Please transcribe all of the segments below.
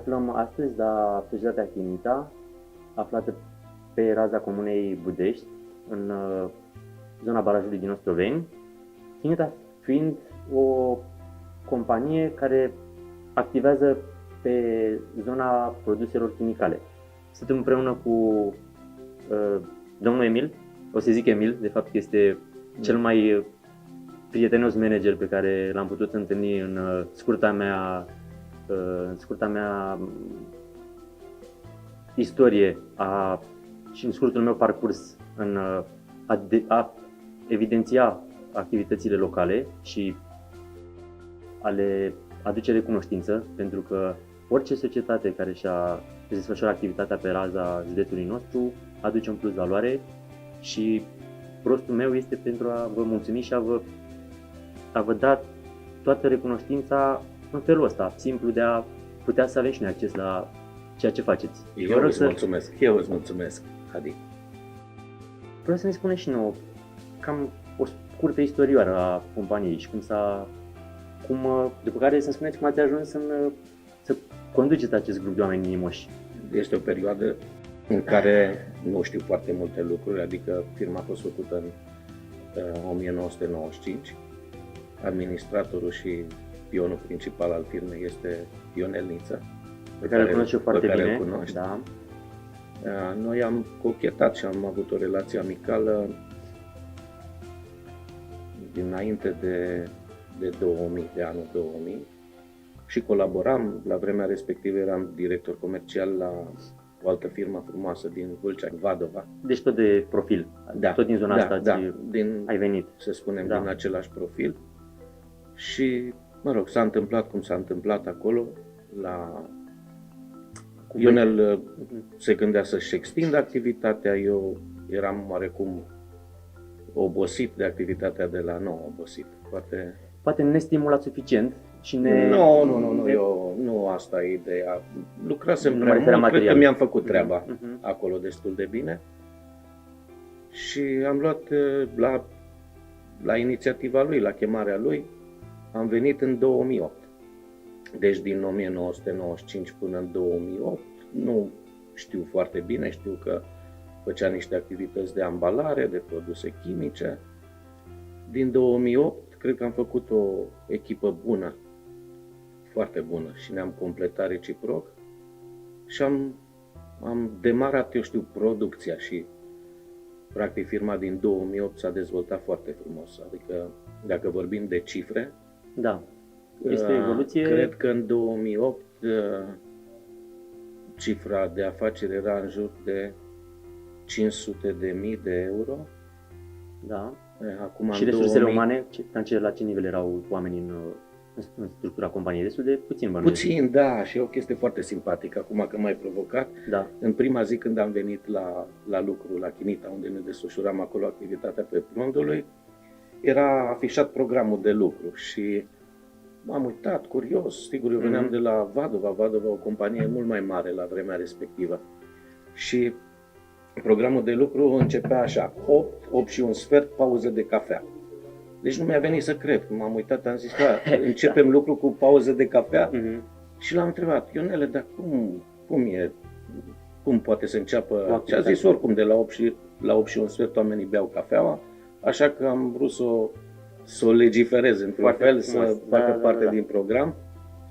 aflăm astăzi la societatea Chinita, aflată pe raza comunei Budești, în zona barajului din Ostroveni. Chinita fiind o companie care activează pe zona produselor chimicale. Suntem împreună cu domnul Emil, o să zic Emil, de fapt este cel mai prietenos manager pe care l-am putut întâlni în scurta mea istorie și în scurtul meu parcurs în a evidenția activitățile locale și a le aduce recunoștință, pentru că orice societate care își desfășoară activitatea pe raza județului nostru aduce un plus valoare și rostul meu este pentru a vă mulțumi și a vă da toată recunoștința în felul ăsta, simplu de a putea să avem și noi acces la ceea ce faceți. Eu îți mulțumesc, Adi. Vreau să ne spuneți și nouă cam o scurtă istorioară a companiei și după care să spuneți cum ați ajuns să conduceți acest grup de oameni inimoși. Este o perioadă în care nu știu foarte multe lucruri, adică firma a fost făcută în 1995. Administratorul și pionul principal al firmei este Ionel Niță, pe care îl cunosc eu foarte bine. Da. Noi am cochetat și am avut o relație amicală dinainte de 2000, de anul 2000 și colaboram. La vremea respectivă eram director comercial la o altă firmă frumoasă din Vâlcea, Vadova. Deci tot de profil, da, tot din zona asta ai venit. Să spunem, din același profil. Și, mă rog, s-a întâmplat cum s-a întâmplat acolo. Ionel se gândea să-și extindă activitatea, eu eram oarecum obosit de activitatea de la obosit. Poate nestimulat suficient și nu asta e ideea. Lucrasem prea mult, cred că mi-am făcut treaba acolo destul de bine. Și am luat la inițiativa lui, la chemarea lui, am venit în 2008. Deci din 1995 până în 2008, nu știu foarte bine, știu că făcea niște activități de ambalare, de produse chimice. Din 2008, cred că am făcut o echipă bună, foarte bună și ne-am completat reciproc și am demarat, producția și practic firma din 2008 s-a dezvoltat foarte frumos. Adică dacă vorbim de cifre, da, este evoluție. Cred că în 2008 cifra de afaceri era în jur de 500.000 de euro. Da. Acum, și resursele umane, la ce nivel erau oamenii în structura companiei? Destul de puțin, bănuiesc. Puțin, da, și e o chestie foarte simpatică, acum că m-ai provocat. Da. În prima zi când am venit la lucru, la Chinita, unde ne desfășuram acolo activitatea pe Prundului, era afișat programul de lucru și m-am uitat, curios, sigur, eu veneam de la Vadova, o companie mult mai mare la vremea respectivă. Și programul de lucru începea așa, 8 și un sfert, pauză de cafea. Deci nu mi-a venit să cred. M-am uitat, am zis, începem lucru cu pauză de cafea? Și l-am întrebat, Ionele, dar cum poate să înceapă? Și a zis, oricum, de la 8 și un sfert oamenii beau cafeaua, așa că am vrut să o legiferez într-un fel, să facă parte din program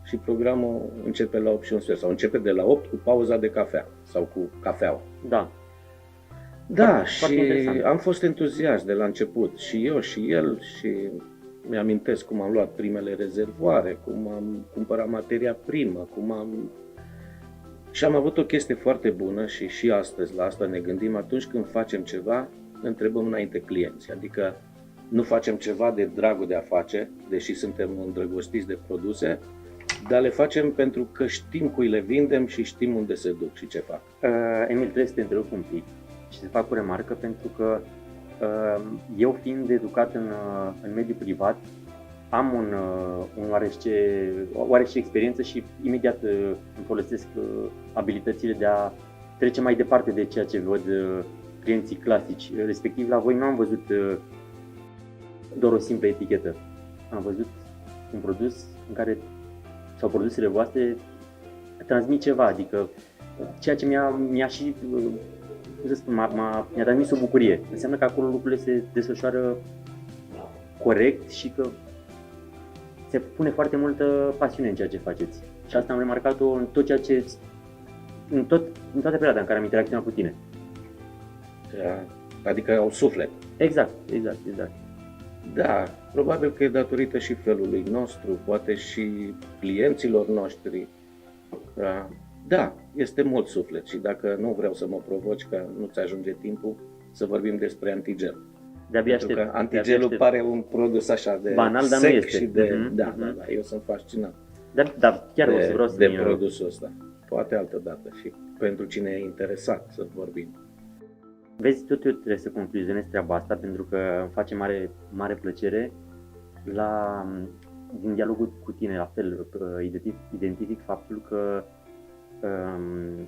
și programul începe la 8 și un sfert, sau începe de la 8 cu pauza de cafea, sau cu cafeaua. Da. Da, și am fost entuziast de la început, și eu și el, și mi-amintesc cum am luat primele rezervoare, cum am cumpărat materia primă, și am avut o chestie foarte bună și astăzi la asta ne gândim, atunci când facem ceva, întrebăm înainte clienții, adică nu facem ceva de dragul de a face, deși suntem îndrăgostiți de produse, dar le facem pentru că știm cui le vindem și știm unde se duc și ce fac. Emil, trebuie să te întrerup un pic și să fac o remarcă, pentru că eu, fiind educat în mediul privat, am un oarește experiență și imediat îmi folosesc abilitățile de a trece mai departe de ceea ce văd clienții clasici. Respectiv, la voi nu am văzut doar o simplă etichetă. Am văzut un produs în care, sau produsele voastre, transmit ceva, adică ceea ce mi-a și, cum să spun, mi-a transmis o bucurie. Înseamnă că acolo lucrurile se desfășoară corect și că se pune foarte multă pasiune în ceea ce faceți. Și asta am remarcat-o în tot ceea ce, în toată perioada în care am interacționat cu tine. Adică au suflet. Exact. Da, probabil că e datorită și felului nostru, poate și clienților noștri. Da, este mult suflet și dacă nu vreau să mă provoci că nu-ți ajunge timpul să vorbim despre antigel. De-abia aștept. Pentru că antigelul pare un produs așa de banal, dar sec nu este. Și de... Da, eu sunt fascinat Da, chiar vreau să de produsul ăsta. Poate altă dată și pentru cine e interesat să vorbim. Vezi, tot eu trebuie să concluzionez treaba asta pentru că îmi face mare plăcere din dialogul cu tine, la fel, identific faptul că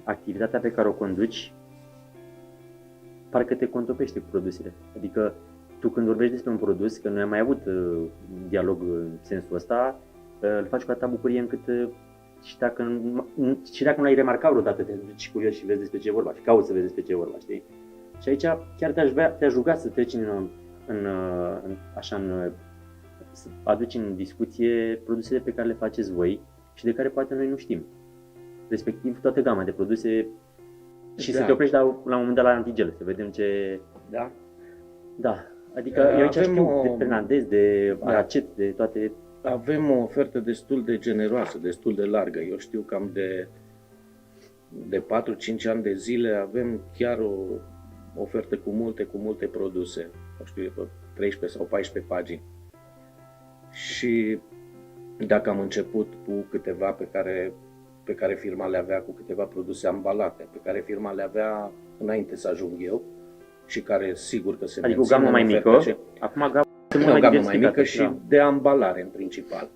activitatea pe care o conduci parcă te contopește cu produsele. Adică tu când vorbești despre un produs, că noi am mai avut dialog în sensul ăsta, îl faci cu atâta bucurie încât și dacă nu l-ai remarcat vreodată, te duci curios și vezi despre ce e vorba și cauți să vezi despre ce e vorba, știi? Și aici chiar te-aș ruga să treci să aduci în discuție produsele pe care le faceți voi și de care poate noi nu știm. Respectiv toată gama de produse și să te oprești la un moment dat la antigel, să vedem ce... Da? Da, adică eu aici știu de Fernandez, de Aracet, de toate... Avem o ofertă destul de generoasă, destul de largă. Eu știu cam de 4-5 ani de zile avem chiar o ofertă cu multe produse. Nu știu, pe 13 sau 14 pagini. Și dacă am început cu câteva pe care firma le avea, cu câteva produse ambalate, pe care firma le avea înainte să ajung eu și care sigur că se adică o gamă mai mică, acum o gamă mai mică și de ambalare în principal.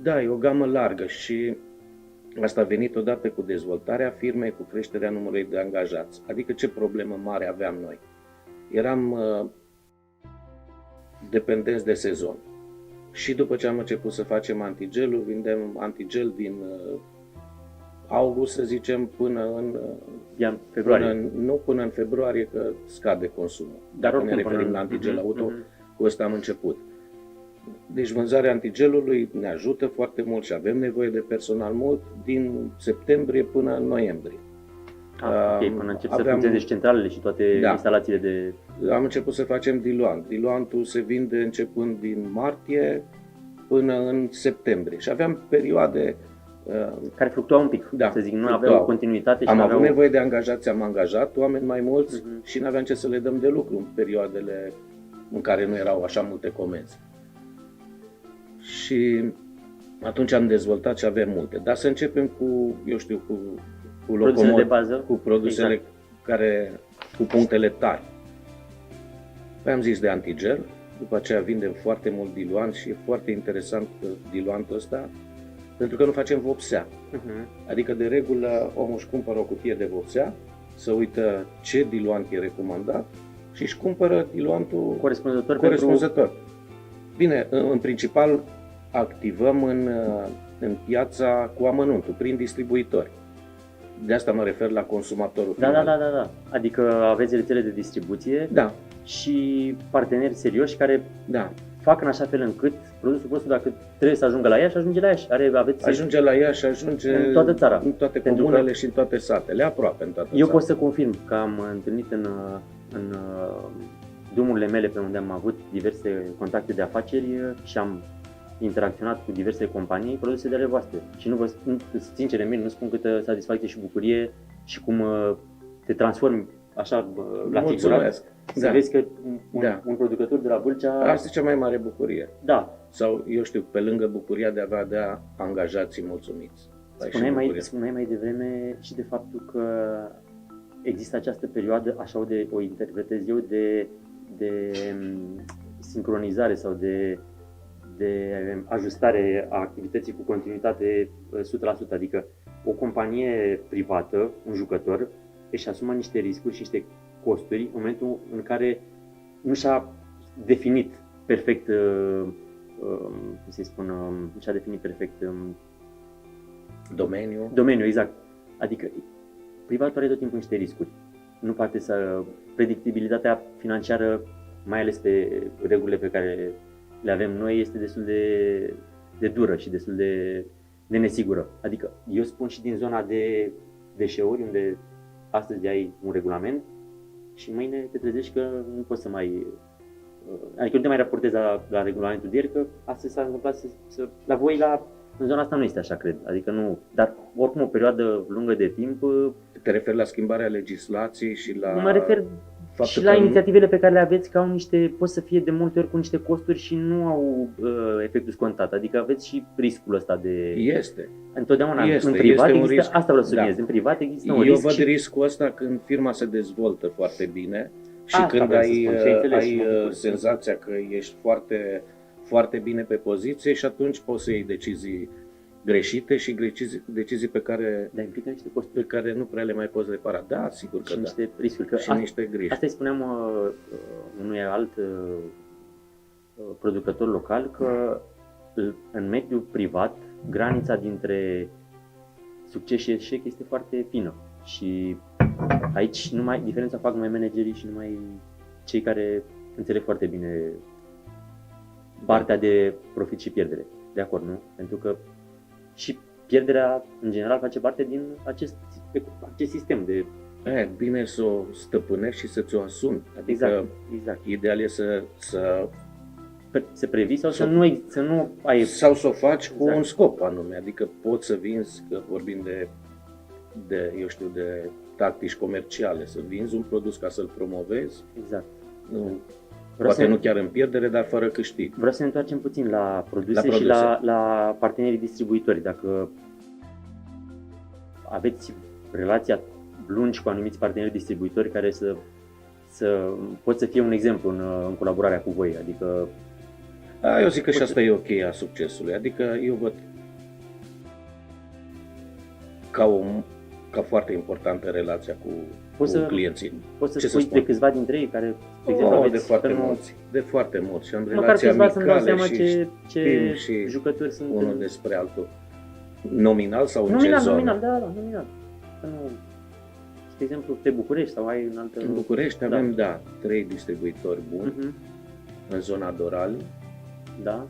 Da, e o gamă largă și asta a venit odată cu dezvoltarea firmei, cu creșterea numărului de angajați. Adică ce problemă mare aveam noi? Eram dependenți de sezon. Și după ce am început să facem antigelul, vindem antigel din august, să zicem, până în februarie. Până în februarie, că scade consumul. Dacă ne referim la antigel auto, cu ăsta am început. Deci vânzarea antigelului ne ajută foarte mult și avem nevoie de personal mult din septembrie până în noiembrie. Ok, până încep să funcționeze centralele și toate instalațiile de... Am început să facem diluant. Diluantul se vinde începând din martie până în septembrie. Și aveam perioade... care fluctuau un pic, să zic, nu aveau continuitate. Și am avut nevoie de angajați, am angajat oameni mai mulți și nu aveam ce să le dăm de lucru în perioadele în care nu erau așa multe comenzi. Și atunci am dezvoltat și avem multe. Dar să începem cu, eu știu, cu produsele de bază, cu produsele cu punctele tari. Păi am zis de antigel, după aceea vindem foarte mult diluant și e foarte interesant diluantul ăsta, pentru că nu facem vopsea. Adică de regulă omul își cumpără o cutie de vopsea, să uită ce diluant e recomandat și își cumpără diluantul corespunzător. Bine, în principal activăm în piața cu amănuntul, prin distribuitori. De asta mă refer la consumatorul final. Da. Adică aveți rețele de distribuție și parteneri serioși care fac în așa fel încât produsul vostru, dacă trebuie să ajungă la Iași, ajunge la Iași. Ajunge la Iași, ajunge în toată țara. În toate comunele și în toate satele, aproape în toată țara. Eu pot să confirm că am întâlnit în drumurile mele pe unde am avut diverse contacte de afaceri și am interacționat cu diverse companii, produse de ale voastre. Și sincer, Emil, nu spun câtă satisfacție și bucurie și cum te transformi așa la figurat. Să vezi că un producător de la Vâlcea... Asta e cea mai mare bucurie. Da. Sau, eu știu, pe lângă bucuria de a avea angajații mulțumiți. Spuneai mai devreme și de faptul că există această perioadă, așa o interpretez eu, de sincronizare sau de ajustare a activității cu continuitate 100%, adică o companie privată, un jucător, își asumă niște riscuri și niște costuri în momentul în care nu și-a definit perfect, nu și-a definit perfect domeniu, exact. Adică privatul are tot timpul niște riscuri. Nu poate să... Predictibilitatea financiară, mai ales pe regulile pe care le avem noi, este destul de dură și destul de nesigură. Adică eu spun și din zona de deșeuri, unde astăzi ai un regulament și mâine te trezești că nu poți să mai... Adică nu te mai raportezi la regulamentul de ieri, că astăzi s-a întâmplat la voi, în zona asta nu este așa, cred. Adică nu... Dar oricum o perioadă lungă de timp... Te referi la schimbarea legislației și la... Mă refer și la inițiativele pe care le aveți, că au pot să fie de multe ori cu niște costuri și nu au efectul scontat. Adică aveți și riscul ăsta de... Este. Întotdeauna în privat există, risc. Asta vreau să subliniez, în privat există un risc. Eu văd riscul ăsta când firma se dezvoltă foarte bine și când ai senzația că ești foarte, foarte bine pe poziție și atunci poți să iei decizii greșite și decizii pe care, implică niște costuri pe care nu prea le mai poți repara. Da, sigur că și niște riscuri. Și niște griji. Asta îi spuneam unui alt producător local, că în mediul privat granița dintre succes și eșec este foarte fină. Și aici diferența fac numai managerii și numai cei care înțeleg foarte bine partea de profit și pierdere. De acord, nu? Pentru că și pierderea, în general, face parte din acest sistem de... Bine să o stăpânești și să ți-o asumi. Adică exact. Ideal e să previi sau să nu ai... Sau să o faci cu un scop anume. Adică poți să vinzi, că vorbim de tactici comerciale, să vinzi un produs ca să-l promovezi. Exact. Nu chiar în pierdere, dar fără câștig. Vreau să ne întoarcem puțin la produse și la partenerii distribuitori. Dacă aveți relația lungi cu anumiți parteneri distribuitori care pot să fie un exemplu în colaborarea cu voi. Adică eu zic că și asta e o cheie a succesului. Adică eu văd ca foarte importantă relația cu clienții. Poți să spui de câțiva dintre ei care, de exemplu, de foarte mulți. Și am relații amicale ce jucători sunt. Unul despre altul. Nominal sau în ce zonă? Nominal. De exemplu, pe București sau ai în altă... În București avem, 3 distribuitori buni în zona Dorali. Da.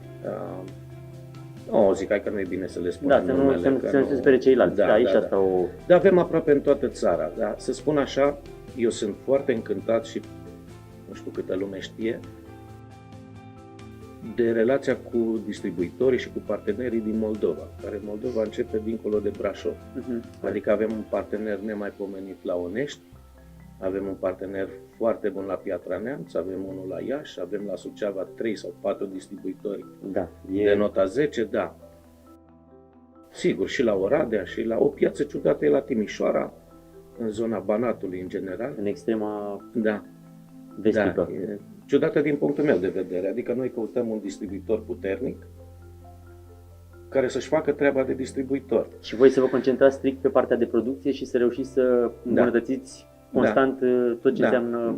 Zic, hai că nu e bine să le spunem numele. Să nu se spere ceilalți. Dar avem aproape în toată țara. Da? Să spun așa, eu sunt foarte încântat și nu știu câtă lume știe de relația cu distribuitorii și cu partenerii din Moldova, care Moldova începe dincolo de Brașov. Adică avem un partener nemaipomenit la Onești, avem un partener foarte bun la Piatra Neamț, avem unul la Iași, avem la Suceava 3 sau 4 distribuitori de nota 10, Sigur, și la Oradea și la o piață ciudată e la Timișoara, în zona Banatului în general. În extrema vestică. E ciudată din punctul meu de vedere, adică noi căutăm un distribuitor puternic care să-și facă treaba de distribuitor. Și voi să vă concentrați strict pe partea de producție și să reușiți să îmbunătățiți constant tot ce înseamnă...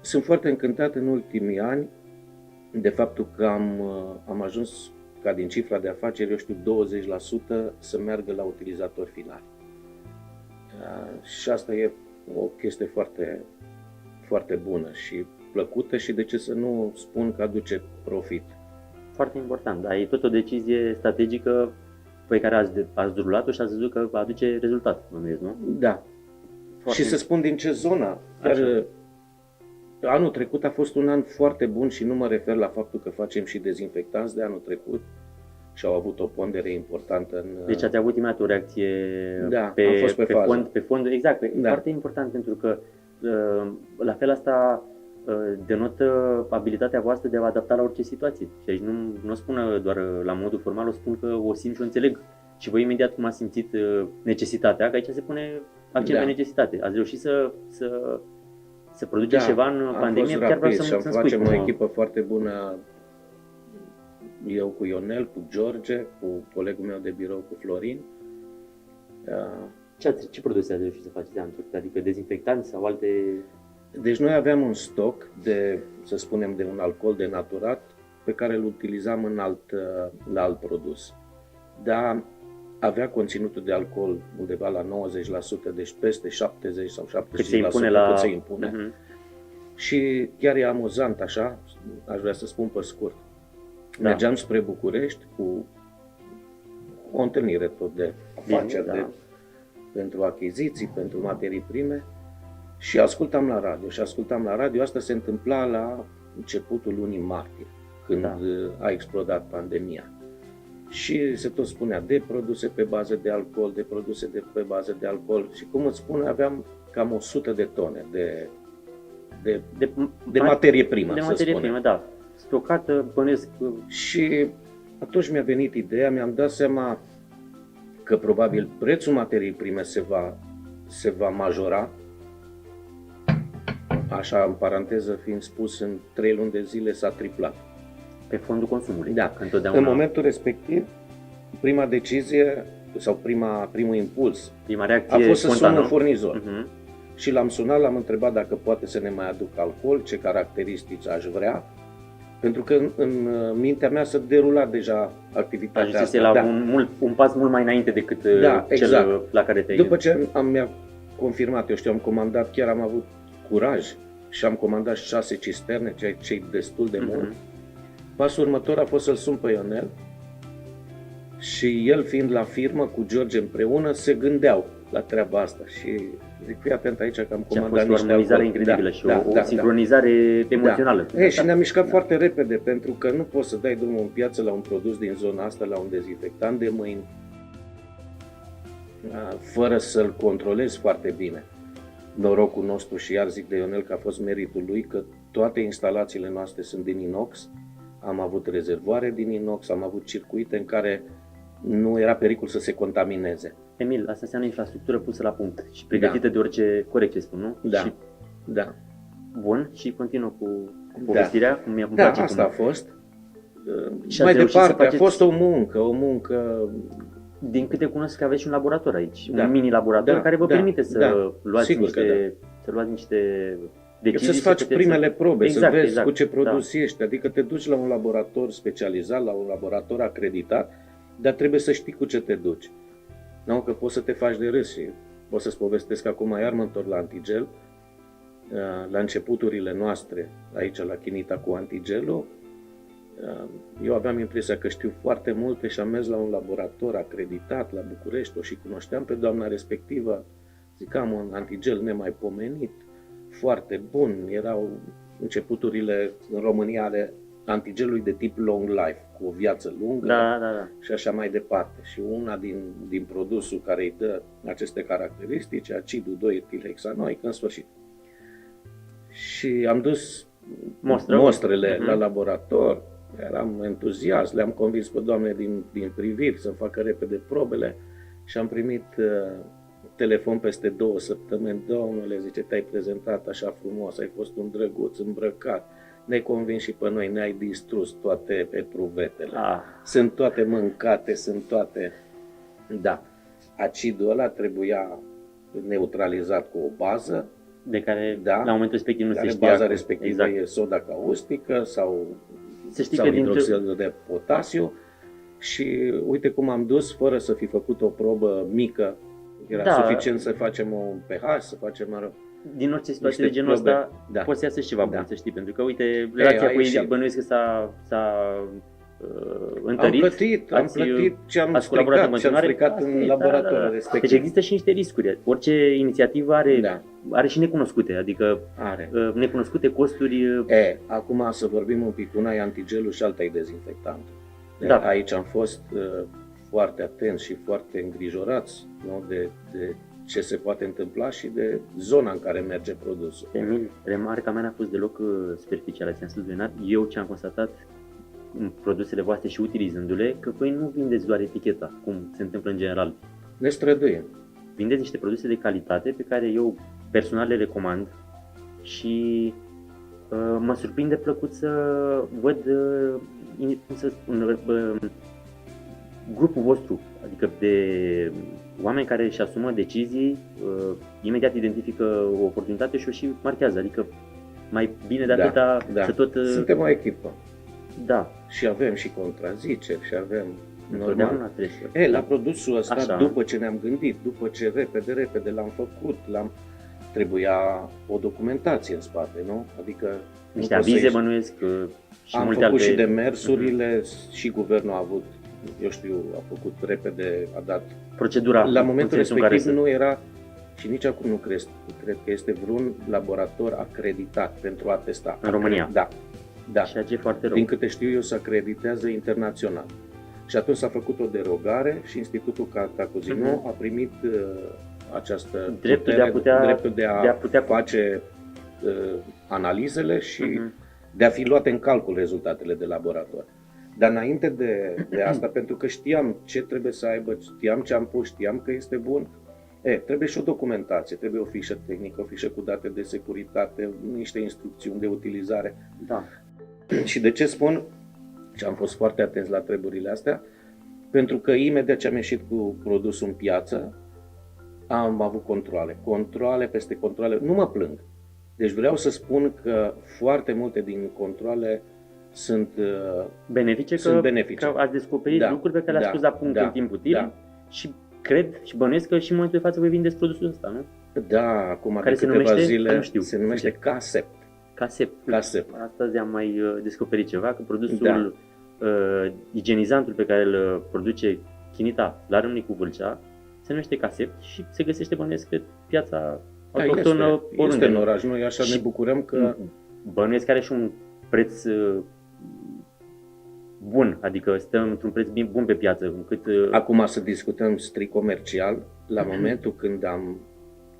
Sunt foarte încântat în ultimii ani de faptul că am ajuns ca din cifra de afaceri, 20% să meargă la utilizatori finali. Și asta e o chestie foarte, foarte bună și plăcută și de ce să nu spun că aduce profit. Foarte important, dar e tot o decizie strategică pe care ați derulat-o și ați văzut că aduce rezultat, nu? Da. Foarte și să spun din ce zonă. Anul trecut a fost un an foarte bun și nu mă refer la faptul că facem și dezinfectanți de anul trecut și au avut o pondere importantă în... Deci ați avut imediat o reacție pe fond. Exact, e foarte important pentru că la fel asta denotă abilitatea voastră de a vă adapta la orice situație. Și aici nu o spun doar la modul formal, o spun că o simt și o înțeleg. Și voi imediat cum ați simțit necesitatea, că aici se pune accent pe necesitate. Ați reușit să produceți ceva în pandemie, chiar vreau să-mi spui. Facem o echipă foarte bună, eu cu Ionel, cu George, cu colegul meu de birou, cu Florin. Ce produse ați reușit să faceți anul trecut? Adică dezinfectanți sau alte... Deci noi aveam un stoc să spunem, de un alcool denaturat pe care îl utilizam la alt produs. Dar avea conținutul de alcool undeva la 90%, deci peste 70 sau 75% cât se impune. Și chiar e amuzant așa, aș vrea să spun pe scurt. Da. Mergeam spre București cu o întâlnire tot de afaceri, pentru achiziții, pentru materii prime și ascultam la radio. Asta se întâmpla la începutul lunii martie, când a explodat pandemia. Și se tot spunea de produse pe bază de alcool, pe bază de alcool și cum îți spune, aveam cam 100 de tone de materie primă, da, stocată, bănesc. Și atunci mi-a venit ideea, mi-am dat seama că probabil prețul materiei prime se va majora, așa în paranteză fiind spus, în 3 luni de zile s-a triplat. Pe fondul consumului. Da. În momentul respectiv, prima decizie sau prima impuls prima reacție a fost să sun un furnizor. Uh-huh. Și l-am sunat, l-am întrebat dacă poate să ne mai aducă alcool, ce caracteristici aș vrea, pentru că în mintea mea se derula deja activitatea asta. La un pas mult mai înainte decât cel la care te-ai. După ce mi-a confirmat, am comandat, chiar am avut curaj și am comandat 6 cisterne, ceea ce e destul de mult. Pasul următor a fost să-l sun pe Ionel și el fiind la firmă cu George împreună se gândeau la treaba asta și zic, fii atent aici că am comandat niște alcool. A fost o armonizare incredibilă și o sincronizare emoțională. Și ne-am mișcat foarte repede pentru că nu poți să dai drumul în piață la un produs din zona asta, la un dezinfectant de mâini, fără să-l controlezi foarte bine. Norocul nostru și iar zic de Ionel că a fost meritul lui că toate instalațiile noastre sunt din inox. Am avut rezervoare din inox, am avut circuite în care nu era pericol să se contamineze. Emil, asta înseamnă infrastructură pusă la punct și pregătită de orice, corect ce spun, nu? Da. Bun, și continuă cu povestirea. Asta a fost. Mai departe, a fost o muncă. Din câte cunosc că aveți și un laborator aici, un mini-laborator care vă permite să luați niște decizii. Să-ți faci primele probe, să vezi cu ce produs ești. Adică te duci la un laborator specializat, la un laborator acreditat, dar trebuie să știi cu ce te duci. Nu, că poți să te faci de râs și poți să-ți povestesc acum, iar mă întorc la antigel. La începuturile noastre, aici la Chinita cu antigelul, eu aveam impresia că știu foarte multe și am mers la un laborator acreditat la București, și cunoșteam pe doamna respectivă, zic, am un antigel nemaipomenit, foarte bun, erau începuturile în România ale antigelului de tip long life, cu o viață lungă și așa mai departe. Și una din produsul care îi dă aceste caracteristici, acidul 2-etilhexanoic, în sfârșit. Și am dus mostrele la laborator, eram entuziast, le-am convins pe doamne din priviri să facă repede probele și am primit telefon peste 2 săptămâni. Domnule, zice, te-ai prezentat așa frumos, ai fost un drăguț îmbrăcat, ne-ai convins și pe noi, ne-ai distrus toate epruvetele. Sunt toate mâncate, sunt toate... Da, acidul ăla trebuia neutralizat cu o bază, de care la momentul respectiv nu se știa. Baza respectivă e soda caustică sau hidroxid de potasiu și uite cum am dus, fără să fi făcut o probă mică, era suficient să facem un pH, să facem... Din orice situație de genul ăsta poți să iasă ceva bun, să știi, pentru că uite, relația cu ei bănuiesc că s-a întărit. Am plătit ce am stricat în laboratorul respectiv. Deci există și niște riscuri. Orice inițiativă are și necunoscute, adică necunoscute costuri. Acum să vorbim un pic, una e antigelul și alta e dezinfectantul. Aici am fost foarte atenți și foarte îngrijorați de ce se poate întâmpla și de zona în care merge produsul. Emil, remarca mea n-a fost deloc superficială, ți-am spus, Leonard. Eu ce am constatat în produsele voastre și utilizându-le, că voi nu vindeți doar eticheta, cum se întâmplă în general. Ne străduim. Vindeți niște produse de calitate pe care eu personal le recomand și mă surprinde plăcut să văd, cum să spun, grupul vostru, adică de oameni care își asumă decizii, imediat identifică o oportunitate și o și marchează, adică mai bine de atâta să tot... Suntem o echipă. Da. Și avem și contraziceri și avem Normal. La produsul ăsta, așa, după ce ne-am gândit, după ce repede l-am făcut, trebuia o documentație în spate, nu? Adică niște avize, bănuiesc, și am multe făcut alte... și demersurile, și guvernul a avut, eu știu, a făcut repede, a dat... Procedura. La momentul respectiv nu era, și nici acum nu cred că este vreun laborator acreditat pentru a testa. În România? Da. Ceea ce e foarte rău. Din câte știu eu, se acreditează internațional. Și atunci s-a făcut o derogare și Institutul Cantacuzino a primit această dreptul de a putea face analizele și de a fi luate în calcul rezultatele de laborator. Dar înainte de asta, pentru că știam ce trebuie să aibă, știam ce am pus, știam că este bun, trebuie și o documentație, trebuie o fișă tehnică, o fișă cu date de securitate, niște instrucțiuni de utilizare. Da. Și de ce spun? Și am fost foarte atenți la treburile astea, pentru că imediat ce am ieșit cu produsul în piață, am avut controale peste controale, nu mă plâng. Deci vreau să spun că foarte multe din controale sunt benefice, că ați descoperit lucruri pe care le-ați pus la punct în timp util și cred și bănuiesc că și în momentul de față voi vindeți produsul ăsta, nu? Da, acum care de câteva zile se numește Casept. Casept. Astăzi am mai descoperit ceva, că produsul igienizantul pe care îl produce Chinita la Râmnicu Vâlcea se numește Casept și se găsește, bănuiesc, pe piața autohtonă oriunde. Este în oraș, noi așa ne bucurăm că... Bănuiesc că are și un preț bun, adică stăm într-un preț bun pe piață. Încât... Acum să discutăm strict comercial, la momentul când am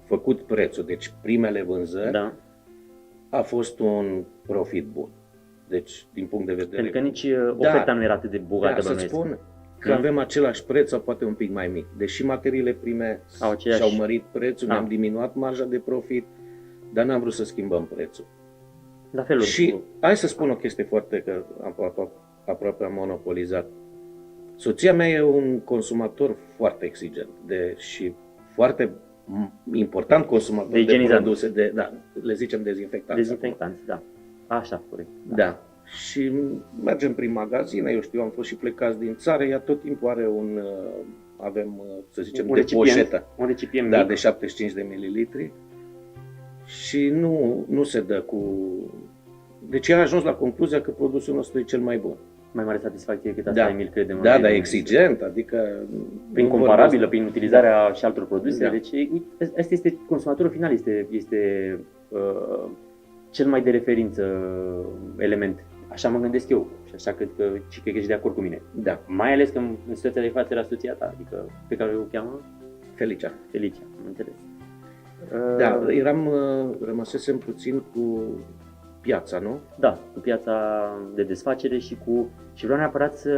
făcut prețul, deci primele vânzări, a fost un profit bun. Deci, din punct de vedere... Pentru că nici oferta nu era atât de bogată, să spun că avem același preț sau poate un pic mai mic. Deși materiile prime și-au mărit prețul, ne-am diminuat marja de profit, dar n-am vrut să schimbăm prețul. La fel. Și hai să spun o chestie foarte, că aproape am monopolizat. Soția mea e un consumator foarte exigent și foarte important consumator de produse, le zicem dezinfectanți. Dezinfectanți, da. Așa, corect. Da. Și mergem prin magazine, eu știu, am fost și plecați din țară, ea tot timpul are avem, să zicem, de poșetă. Un recipient mic. De 75 de mililitri. Și nu se dă cu... Deci ea a ajuns la concluzia că produsul nostru e cel mai bun. Mai mare satisfacție decât asta, Emil, credem. Da, exigent, adică... Prin comparabilă, prin utilizarea și altor produse. Deci, asta este consumatorul final, este cel mai de referință element. Așa mă gândesc eu și așa cred că ești de acord cu mine. Da. Mai ales că în situația de față era soția ta, adică pe care o cheamă? Felicia, am înțeles. Da, rămăsesem puțin cu piața, nu? Da, cu piața de desfacere și vreau neapărat să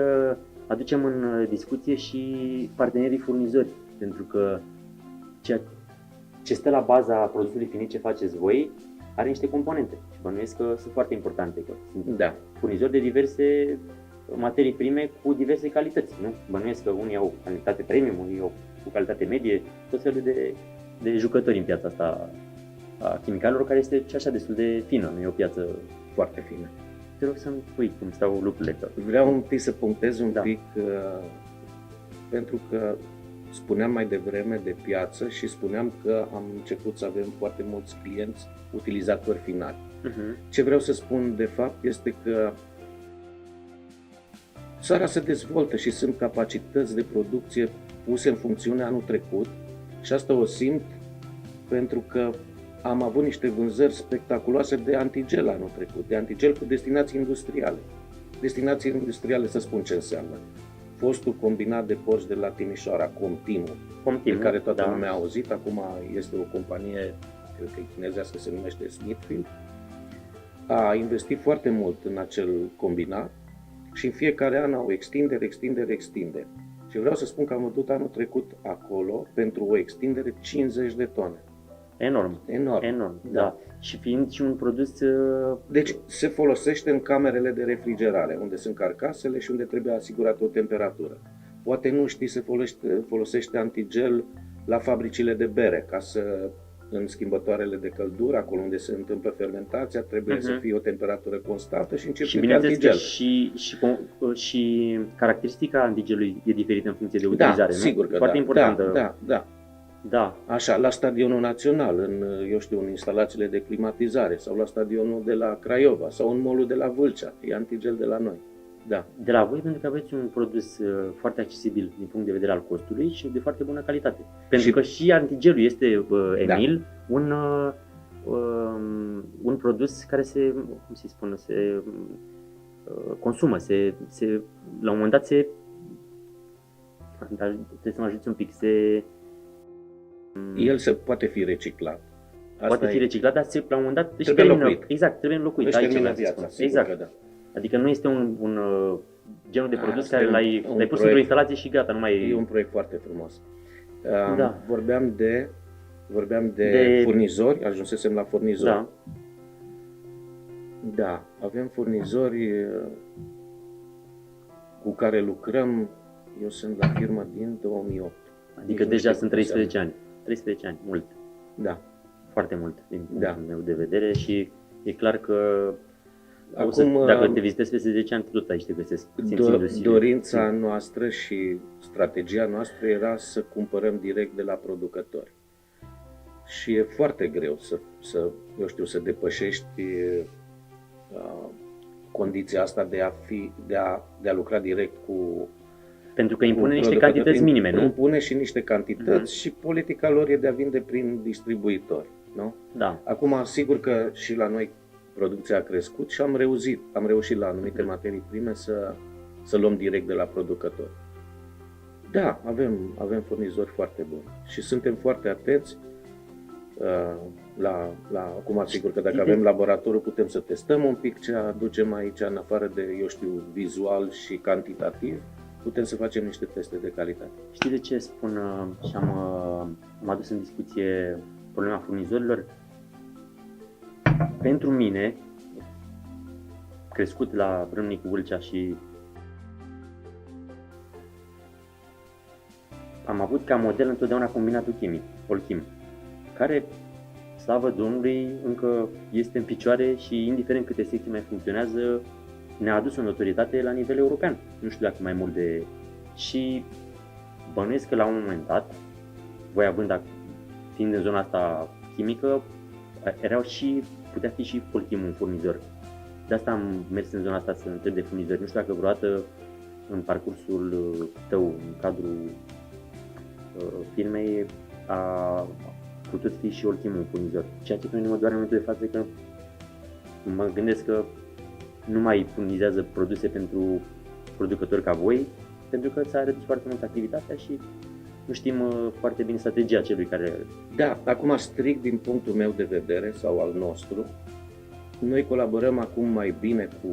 aducem în discuție și partenerii furnizori, pentru că ceea ce stă la baza produsului finit ce faceți voi are niște componente și bănuiesc că sunt foarte importante, că sunt furnizori de diverse materii prime cu diverse calități, nu? Bănuiesc că unii au calitate premium, unii au cu calitate medie, tot felul de jucători în piața asta a chimicalelor, care este și așa destul de fină, nu e o piață foarte fină. Te rog să-mi spui cum stau lucrurile. Vreau un pic să punctez un pic, pentru că spuneam mai devreme de piață și spuneam că am început să avem foarte mulți clienți utilizatori finali. Ce vreau să spun de fapt este că țara se dezvoltă și sunt capacități de producție puse în funcțiune anul trecut și asta o simt pentru că am avut niște vânzări spectaculoase de antigel anul trecut, de antigel cu destinații industriale. Destinații industriale, să spun ce înseamnă. Fostul combinat de porci de la Timișoara, Comtimul, de care toată lumea a auzit, acum este o companie, cred că e chinezească, se numește Smithfield, a investit foarte mult în acel combinat și în fiecare an au extindere. Și vreau să spun că am văzut anul trecut acolo, pentru o extindere, 50 de tone. Enorm, da. Și fiind și un produs... Deci se folosește în camerele de refrigerare, unde sunt carcasele și unde trebuie asigurată o temperatură. Poate nu știi, se folosește antigel la fabricile de bere, ca să în schimbătoarele de căldură, acolo unde se întâmplă fermentația, trebuie să fie o temperatură constantă și începe cu antigel. Și caracteristica antigelului e diferită în funcție de utilizare, nu? Sigur că foarte importantă. Da. Așa, la stadionul național, în instalațiile de climatizare sau la stadionul de la Craiova sau în molul de la Vâlcea, e antigel de la noi. Da. De la voi, pentru că aveți un produs foarte accesibil din punct de vedere al costului și de foarte bună calitate. Pentru că și antigelul este, Emil, un produs care se consumă, la un moment dat trebuie să mă ajuți un pic, el se poate fi reciclat. Poate fi reciclat, dar la un moment dat trebuie înlocuit. Exact, trebuie înlocuit. Își termină viața, exact. Da. Adică nu este un genul de produs care l-ai pus într-o instalație și gata, nu mai e un proiect foarte frumos. Vorbeam de furnizori, ajunsesem la furnizori. Da, avem furnizori cu care lucrăm. Eu sunt la firmă din 2008. Adică deja sunt 13 ani. 13 ani, mult. Da. Foarte mult din punctul meu de vedere și e clar că dacă te vizitezi peste 10 ani, tot aici te găsesc. Dorința noastră și strategia noastră era să cumpărăm direct de la producători. Și e foarte greu să depășești condiția asta de a lucra direct cu. Pentru că impune niște cantități minime, nu? Impune și niște cantități și politica lor e de a vinde prin distribuitori, nu? Da. Acum, sigur că și la noi producția a crescut și am reușit la anumite materii prime să luăm direct de la producători. Da, avem furnizori foarte buni și suntem foarte atenți acum, sigur că dacă avem laboratorul putem să testăm un pic ce aducem aici, în afară de, vizual și cantitativ, putem să facem niște teste de calitate. Știi de ce spun și am adus în discuție problema furnizorilor? Pentru mine, crescut la Râmnicu Vâlcea și am avut ca model întotdeauna combinatul chimic, Holcim, care, slavă Domnului, încă este în picioare și indiferent câte secții mai funcționează, ne-a adus o notorietate la nivel european. Nu știu dacă mai mult de. Și bănuiesc că la un moment dat, voi fiind în zona asta chimică, putea fi și Holcim un furnizor. De asta am mers în zona asta să întreb de furnizori. Nu știu dacă vreodată în parcursul tău, în cadrul firmei, a putut fi și Holcim un furnizor. Ceea ce pe mine mă doare în momentul de față că mă gândesc că nu mai furnizează produse pentru producători ca voi, pentru că s-a redus foarte mult activitatea și nu știm foarte bine strategia celui care. Da, acum strict din punctul meu de vedere sau al nostru, noi colaborăm acum mai bine cu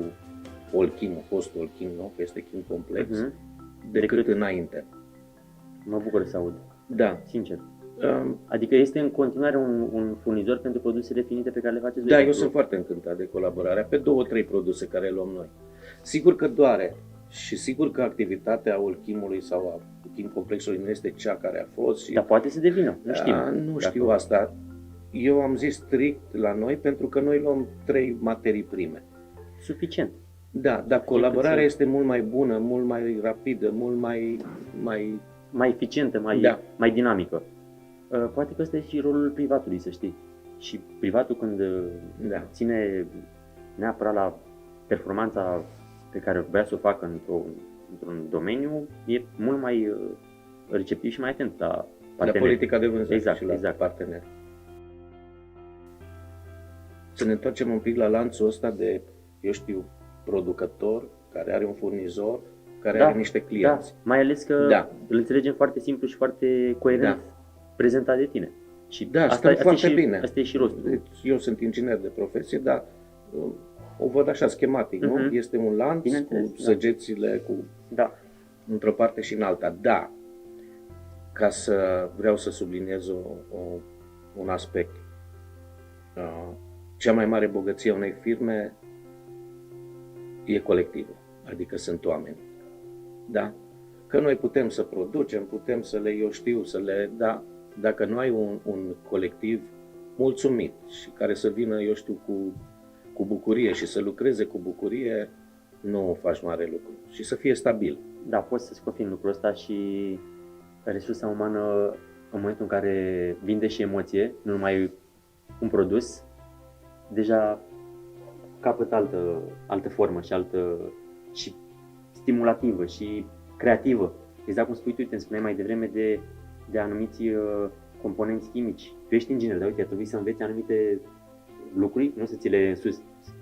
Holcim, fostul Holcim, nu? Că este Chem Complex, decât înainte. Mă bucur să aud. Da. Sincer. Adică este în continuare un furnizor pentru produsele finite pe care le faceți voi? Da, eu sunt foarte încântat de colaborarea pe 2-3 produse care le luăm noi. Sigur că doare și sigur că activitatea Holcimului sau a Chem Complexului nu este cea care a fost. Dar poate să devină, nu știm. Nu știu asta. Eu am zis strict la noi pentru că noi luăm 3 materii prime. Suficient. Da, dar colaborarea este mult mai bună, mult mai rapidă, mult mai eficientă, mai dinamică. Poate că ăsta e și rolul privatului, să știi. Și privatul când ține neapărat la performanța pe care vrea să o facă într-un domeniu, e mult mai receptiv și mai atent la parteneri. La politica de vânzare și la parteneri. Să ne întoarcem un pic la lanțul ăsta de, producător care are un furnizor, care are niște clienți. Da, mai ales că îl înțelegem foarte simplu și foarte coerent prezentat de tine. Și asta foarte bine. Asta e și rostul. Deci, eu sunt inginer de profesie, dar o văd așa schematic, nu? Este un lanț cu săgețile, într-o parte și în alta. Da, vreau să subliniez un aspect. Cea mai mare bogăție a unei firme e colectivul, adică sunt oameni. Da? Că noi putem să producem, putem să le, dacă nu ai un colectiv mulțumit și care să vină, eu știu, cu bucurie și să lucreze cu bucurie, nu faci mare lucru. Și să fie stabil. Da, poți să scofii lucrul ăsta și resursa umană, în momentul în care vinde și emoție, nu numai un produs, deja capăt altă formă și stimulativă și creativă. Exact cum spui tu, te spuneai mai devreme de anumiți componenți chimici. Tu ești inginer, dar uite, ar trebui să înveți anumite lucruri, nu să ți le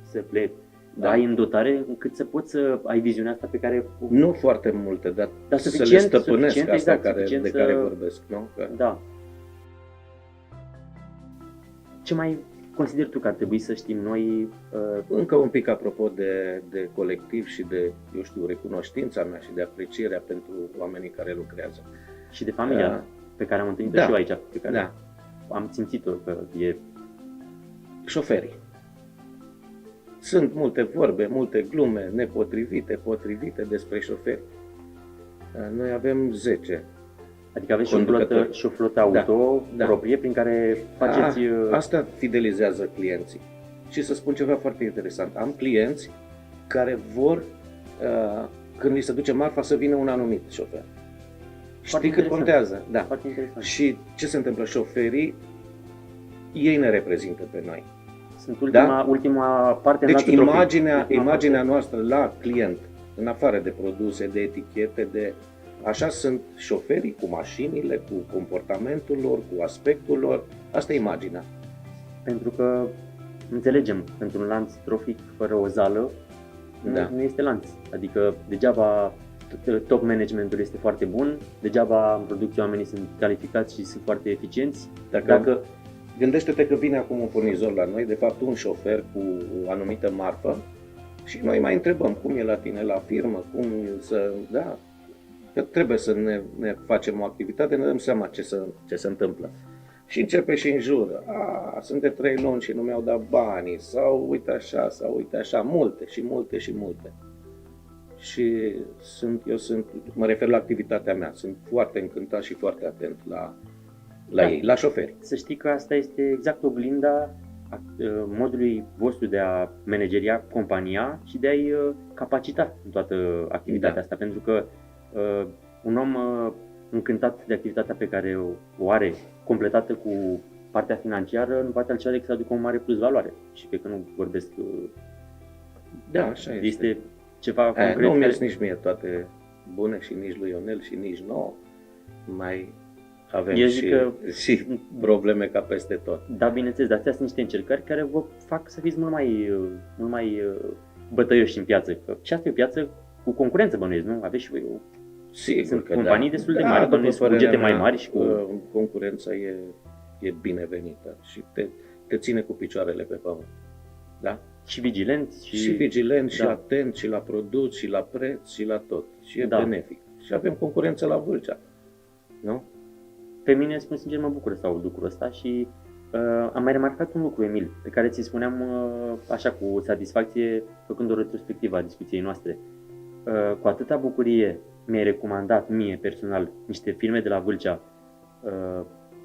să le ai în dotare, încât să poți să ai viziunea asta pe care... Nu foarte multe, dar să le stăpânesc asta de care vorbesc. Nu? Da. Ce mai consideri tu că ar trebui să știm noi? Încă un pic apropo de colectiv și de, eu știu, recunoștința mea și de aprecierea pentru oamenii care lucrează. Și de familia pe care am întâlnit-o și eu aici, pe care am simțit-o că e... Șoferii. Sunt multe vorbe, multe glume nepotrivite, potrivite despre șoferi. Noi avem 10. Adică aveți și o flotă auto proprie prin care faceți... Asta fidelizează clienții. Și să spun ceva foarte interesant. Am clienți care vor, când li se duce marfa, să vină un anumit șofer. Știi cât contează? Da. Foarte interesant. Și ce se întâmplă? Șoferii, ei ne reprezintă pe noi. Sunt ultima parte. Deci imaginea noastră la client, în afară de produse, de etichete, așa sunt șoferii cu mașinile, cu comportamentul lor, cu aspectul lor. Asta e imaginea. Pentru că înțelegem, pentru un lanț trofic fără o zală, nu este lanț. Adică degeaba top managementul este foarte bun, degeaba în producție oamenii sunt calificați și sunt foarte eficienți. Dacă gândește-te că vine acum un furnizor la noi, de fapt un șofer cu o anumită marfă și noi mai întrebăm cum e la tine la firmă, că trebuie să ne facem o activitate, ne dăm seama ce se întâmplă. Și începe și înjură, sunt de 3 luni și nu mi-au dat banii, sau uite așa, multe. Și mă refer la activitatea mea, sunt foarte încântat și foarte atent la ei, la șoferi. Să știi că asta este exact oglinda modului vostru de a manageria compania și de a-i capacita în toată activitatea asta, pentru că un om încântat de activitatea pe care o are, completată cu partea financiară, nu poate altceva decât să aducă o mare plus valoare. Și pe că nu vorbesc... așa este ceva concret. Nu mi-e nici mie toate bune și nici lui Ionel și nici nouă. Mai avem și probleme ca peste tot. Da, bineînțeles, dar astea sunt niște încercări care vă fac să fiți mult mai bătăioși în piață. Că și asta e o piață cu concurență, bănuiesc, nu? Aveți și voi Sigur că companii destul de mari, bănuiesc, cu bugete mai mari și cu... Concurența e binevenită și te ține cu picioarele pe pământ. Da? Și vigilenți. Și vigilenți, și atent, și la produs, și la preț, și la tot. Și e benefic. Și avem concurență la Vâlcea. Nu? Pe mine, spun sincer, mă bucură să aud lucrul ăsta și am mai remarcat un lucru, Emil, pe care ți spuneam așa cu satisfacție, făcând o retrospectivă a discuției noastre. Cu atâta bucurie mi-ai recomandat mie personal niște filme de la Vâlcea.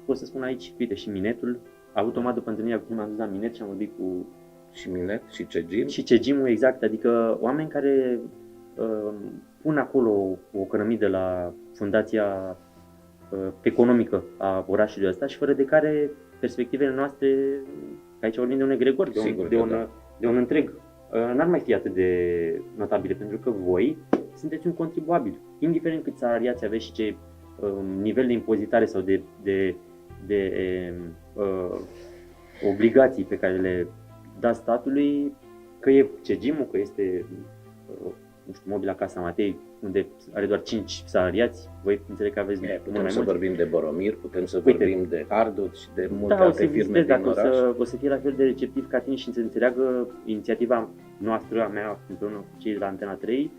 Pot să spun aici, uite, și Minetul. Automat după întâlnirea cu tine m-am dus la Minet și am vorbit cu... Și Minet, și Cegim. Și Cegimul, exact, adică oameni care pun acolo o cărămidă la fundația economică a orașului ăsta și fără de care perspectivele noastre, aici vorbim de un egregor, de un întreg, n-ar mai fi atât de notabile, pentru că voi sunteți un contribuabil, indiferent cât salariați aveți și ce nivel de impozitare sau de obligații pe care le dați statului, că e Cegimul, că este Mobila Casa Matei, unde are doar 5 salariați, voi înțeleg că aveți putem să vorbim de Boromir, putem să vorbim de Ardut și de multe alte firme din oraș. O să fie la fel de receptiv ca tine și să înțeleagă inițiativa noastră, a mea, împreună cu cei de la Antena 3,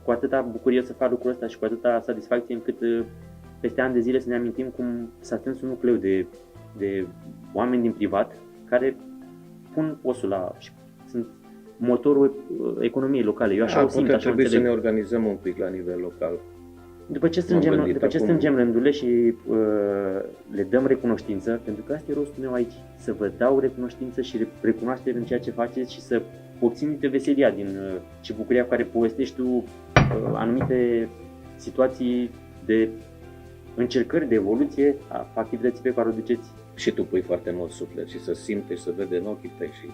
cu atâta bucurie să fac lucrul ăsta și cu atâta satisfacție încât peste ani de zile să ne amintim cum s-a strâns un nucleu de oameni din privat care pun osul și sunt motorul economiei locale. Eu așa o simt, așa trebuie să ne organizăm un pic la nivel local. După ce strângem rândurile și le dăm recunoștință, pentru că asta e rostul meu aici, să vă dau recunoștință și recunoaștere în ceea ce faceți și să obțineți veselia și bucuria cu care povestești tu anumite situații de încercări de evoluție a activității pe care o duceți. Și tu pui foarte mult suflet și să simte și să vede în ochii tăi și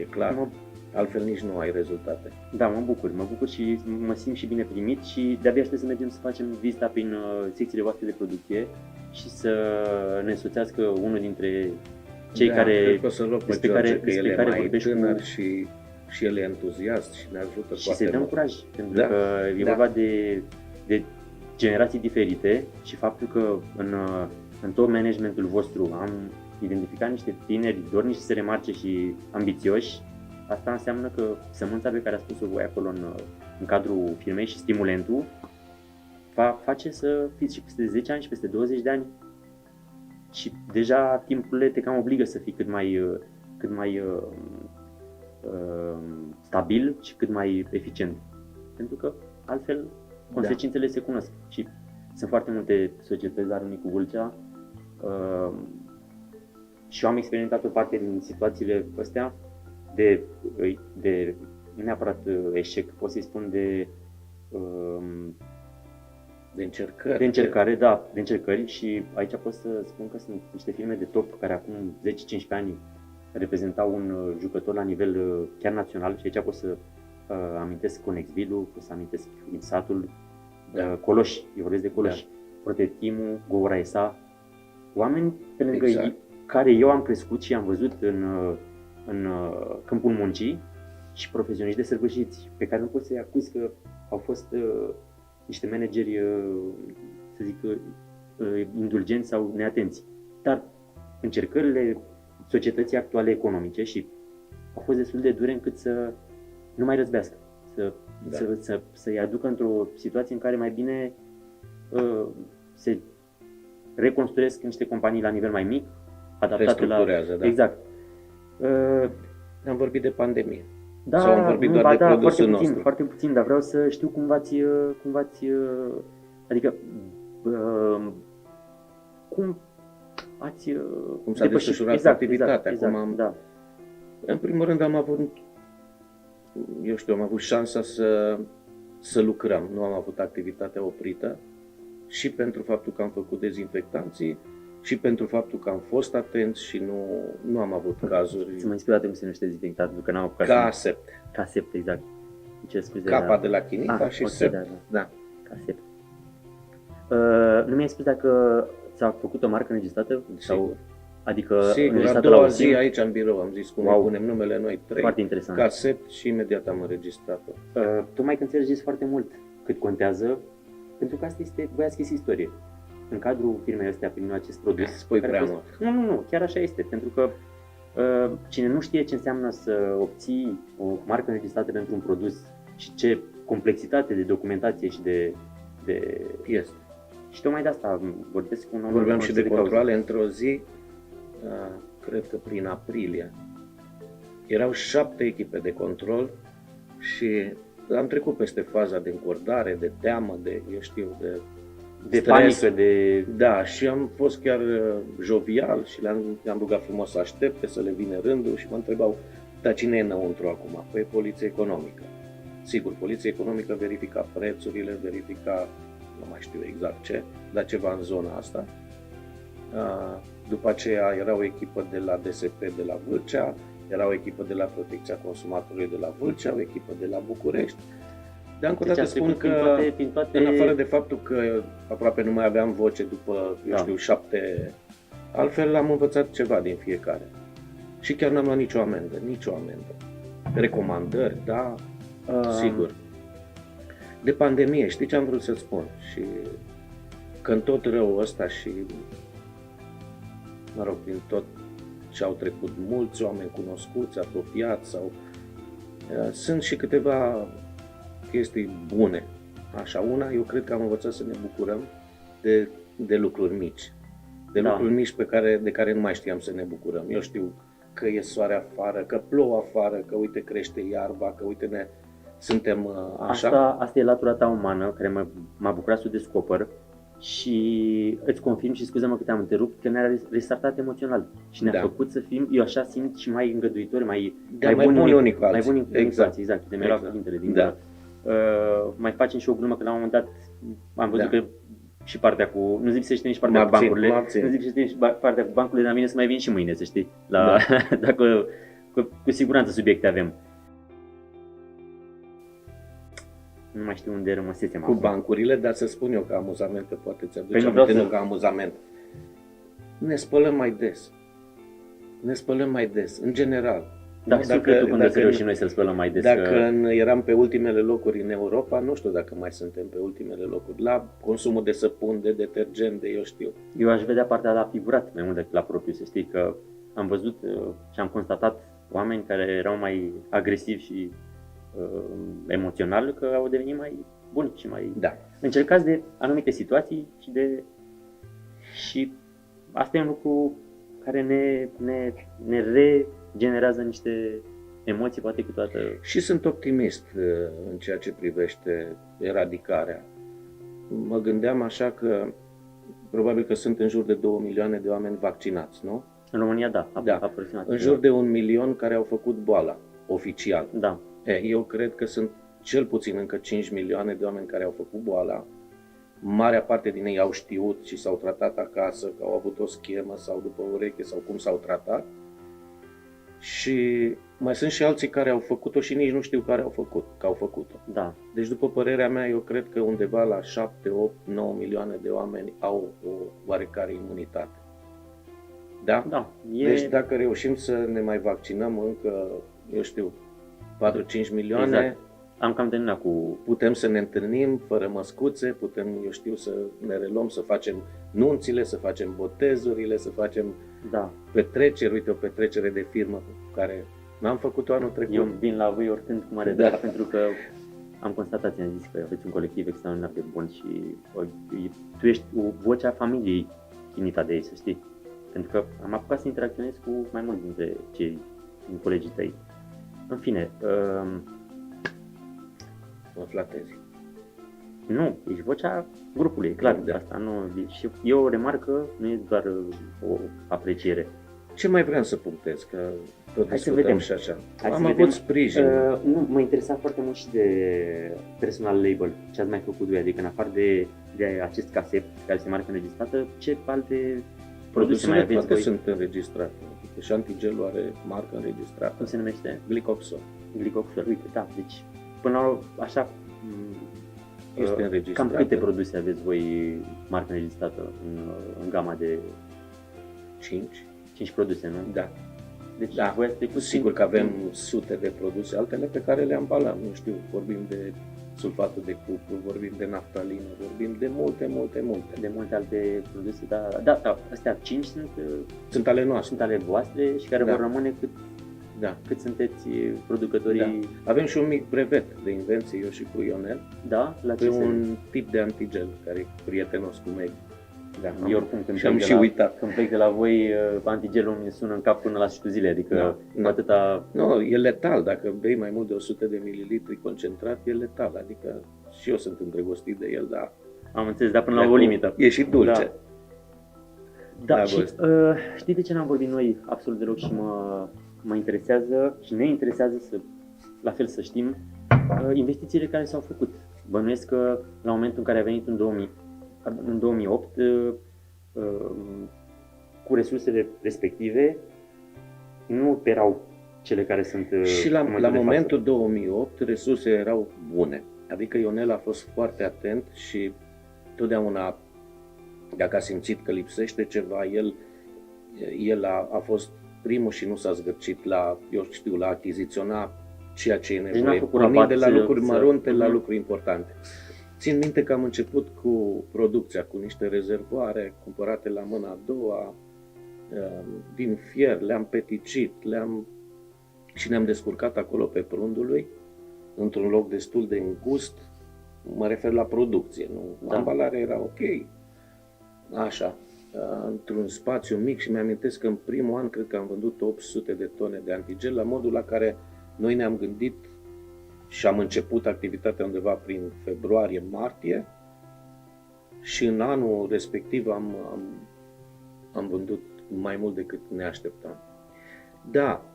e clar. Altfel nici nu ai rezultate. Da, mă bucur și mă simt și bine primit și de-abia aștept să mergem să facem vizita prin secțiile voastre de producție și să ne însoțească unul dintre cei care despre care el e mai tânăr și el e entuziast și ne ajută și foarte să-i dăm curaj, pentru că e vorba de generații diferite și faptul că în tot managementul vostru am identificat niște tineri dornici să se remarce și ambițioși. Asta înseamnă că sămânța pe care a spus-o voi acolo în cadrul firmei și stimulentul va face să fiți și peste 10 ani și peste 20 de ani și deja timpurile te cam obligă să fii cât mai stabil și cât mai eficient. Pentru că altfel consecințele se cunosc și sunt foarte multe societăți la rând cu Vâlcea și eu am experimentat o parte din situațiile astea de nu neapărat eșec, pot să-i spun de încercări. De încercări și aici pot să spun că sunt niște firme de top care acum 10-15 ani reprezentau un jucător la nivel chiar național și aici pot să amintesc Conexvilu, pot să amintesc Insatul, Coloși, eu vorbesc de Coloși, Protetimul, Goura Esa, oameni pe lângă ei care eu am crescut și am văzut în câmpul muncii și profesioniști desăvârșiți, pe care nu pot să-i acuz că au fost niște manageri, să zic, indulgenți sau neatenți. Dar încercările societății actuale economice și au fost destul de dure încât să nu mai răzbească, să-i aducă într-o situație în care mai bine se reconstruiesc niște companii la nivel mai mic, adaptate la... Exact. Am vorbit de pandemie. Da, sau am vorbit doar de produsul nostru? Foarte puțin, dar vreau să știu cum s-a desfășurat activitatea. Da. În primul rând am avut șansa să lucrăm. Nu am avut activitatea oprită și pentru faptul că am făcut dezinfectanții și pentru faptul că am fost atenți și nu am avut cazuri. Să mă inspirați cum se numește dezinfectat, pentru că n-am apucat. Casept, exact. Capa de la Chinita și sept. Da. Casept. Nu mi-ai spus dacă ți-a făcut o marcă înregistrată? Sigur. Adică sigur, a doua zi aici în birou am zis cum punem numele noi 3. Foarte interesant. Casept și imediat am înregistrat-o. Tocmai că înțelegeți foarte mult cât contează, pentru că asta este, voi ați scris istorie. În cadrul firmei astea, prin acest produs. Spui prea mult. Nu, chiar așa este, pentru că cine nu știe ce înseamnă să obții o marcă înregistrată pentru un produs și ce complexitate de documentație și de este. Și tocmai de asta vorbesc cu un om. Vorbeam și de controale într-o zi, cred că prin aprilie. Erau 7 echipe de control și am trecut peste faza de încordare, de teamă, de panică, Da, și am fost chiar jovial și le-am rugat frumos să aștepte, să le vină rândul și mă întrebau, dar cine e înăuntru acum? Păi Poliția Economică. Sigur, Poliția Economică verifica prețurile, verifica, nu mai știu exact ce, dar ceva în zona asta. După aceea era o echipă de la DSP de la Vâlcea, era o echipă de la Protecția Consumatorului de la Vâlcea, o echipă de la București. Dar încă o dată spun că, în afară de faptul că aproape nu mai aveam voce după, 7, altfel am învățat ceva din fiecare. Și chiar n-am luat nicio amendă. Recomandări, da, sigur. De pandemie, știi ce am vrut să spun? Și că în tot răul ăsta și, mă rog, prin tot ce au trecut mulți oameni cunoscuți, apropiați sau... Sunt și câteva chestii bune. Așa, una, eu cred că am învățat să ne bucurăm de lucruri mici. Lucruri mici de care nu mai știam să ne bucurăm. Eu știu că e soare afară, că plouă afară, că uite crește iarba, că uite suntem așa. Asta e latura ta umană, care m-a bucurat să o descoper și îți confirm și scuză-mă că te-am întrerupt, că ne-a restartat emoțional și ne-a făcut să fim, eu așa simt, și mai îngăduitori, mai buni unii cu alții. Mai buni unii cu alții, exact, de mi-a luat cuvintele din gură. Mai facem și o glumă că la un moment dat am văzut că și partea cu, nu zic să știi nici partea cu bancurile, nu zic să știi nici partea cu bancurile, dar mine să mai vin și mâine, să știi, dacă cu siguranță subiecte avem. Nu mai știu unde rămăsesem cu bancurile, dar să spun eu ca amuzament, că poate ți-aduce aminte ca amuzament. Ne spălăm mai des, în general. Dacă reușim noi să-l spălăm mai des. Dacă eram pe ultimele locuri în Europa, nu știu dacă mai suntem pe ultimele locuri. La consumul de săpun, de detergent, eu știu. Eu aș vedea partea la figurat mai mult decât la propriu, să știi că am văzut și am constatat oameni care erau mai agresivi și emoțional, că au devenit mai buni și mai încercați de anumite situații și asta e un lucru care ne regenerează niște emoții, poate câteodată. Și sunt optimist în ceea ce privește eradicarea. Mă gândeam așa că probabil că sunt în jur de 2 milioane de oameni vaccinați, nu? În România, aproximativ. În jur de 1 milion care au făcut boala, oficial. Da. Eu cred că sunt cel puțin încă 5 milioane de oameni care au făcut boala. Marea parte din ei au știut și s-au tratat acasă, că au avut o schemă sau după ureche sau cum s-au tratat. Și mai sunt și alții care au făcut-o și nici nu știu care au făcut-o. Da. Deci după părerea mea, eu cred că undeva la 7, 8, 9 milioane de oameni au o oarecare imunitate. Da? Da. Deci dacă reușim să ne mai vaccinăm încă, eu știu, 4-5 milioane, exact. Am cam terminat cu... Putem să ne întâlnim fără măscuțe, putem, eu știu, să ne reluăm, să facem nunțile, să facem botezurile, să facem petreceri. Uite, o petrecere de firmă cu care n-am făcut-o anul trecut. Eu vin la voi oricând cu mare drag, pentru că am constatat, ți-am zis că aveți un colectiv extraordinar de bun și tu ești vocea familiei Chinita de ei, să știi. Pentru că am apucat să interacționez cu mai mulți dintre cei din colegii tăi. În fine, mă flatezi. Nu, ești vocea grupului, e clar. Asta nu, și e o remarcă, nu e doar o apreciere. Ce mai vreau să punctez? Că tot discutăm și așa. Am avut sprijin. Nu, mă interesa foarte mult și de personal label. Ce ați mai făcut voi? Adică în afară de acest caset care se marcă înregistrată, ce alte produse mai aveți voi? Sunt înregistrate. Și antigelul are marcă înregistrată. Cum se numește? Glicoxol. Glicoxol, uite, da, deci până la așa este înregistrată. Cam câte produse aveți voi marcă înregistrată în gama de 5 produse, nu? Da. Deci voi ați trecut. Sigur că avem sute de produse, altele pe care le ambalăm, nu știu, vorbim de sulfatul de cupru, vorbim de naftalină, vorbim de multe alte produse, da, astea 5 sunt ale noastre. Sunt ale voastre și care vor rămâne cât sunteți producătorii. Da. Avem și un mic brevet de invenție, eu și cu Ionel. Da? La ce un tip de antigel care e prietenos cu mediul. Da, eu oricum când plec de la voi, antigelul mi sună în cap până la sfârșitul zilei, adică atâta... Nu, e letal, dacă bei mai mult de 100 de mililitri concentrat, e letal, adică și eu sunt îndrăgostit de el, dar... Am înțeles, dar până la o limită. E și dulce. Da, și știi de ce n-am vorbit noi absolut deloc și mă interesează și ne interesează la fel să știm investițiile care s-au făcut. Bănuiesc că la momentul în care a venit în 2008, cu resursele respective, nu erau cele care sunt... Și la momentul 2008, resursele erau bune. Adică Ionel a fost foarte atent și totdeauna, dacă a simțit că lipsește ceva, el a fost primul și nu s-a zgârcit la achiziționa ceea ce e nevoie. Pornind de la lucruri mărunte la lucruri importante. Țin minte că am început cu producția, cu niște rezervoare cumpărate la mâna a doua, din fier, le-am peticit, și ne-am descurcat acolo pe Prundului, într-un loc destul de îngust, mă refer la producție, nu? Da. Ambalarea era ok, așa, într-un spațiu mic și mi-amintesc că în primul an cred că am vândut 800 de tone de antigel, la modul la care noi ne-am gândit și am început activitatea undeva prin februarie-martie și în anul respectiv am vândut mai mult decât ne așteptam. Da.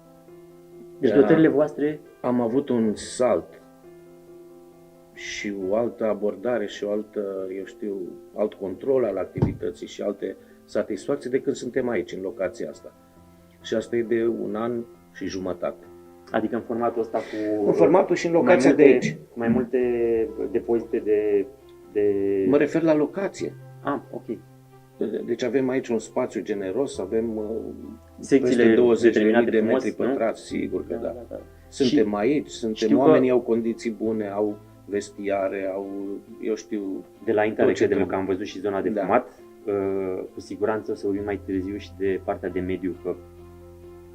Deci dotările voastre... Am avut un salt și o altă abordare și o altă, alt control al activității și alte satisfacții de când suntem aici, în locația asta. Și asta e de 1 an și jumătate. Adică în formatul ăsta cu... În formatul și în locația de aici. Mai multe depozite de... Mă refer la locație. Ok. Deci avem aici un spațiu generos, avem secțiile peste 20.000 de metri pătrați, sigur că da. Suntem aici, oamenii au condiții bune, au vestiare, au, De la intrare credem că am văzut și zona de fumat. Cu siguranță o să vorbim mai târziu și de partea de mediu, că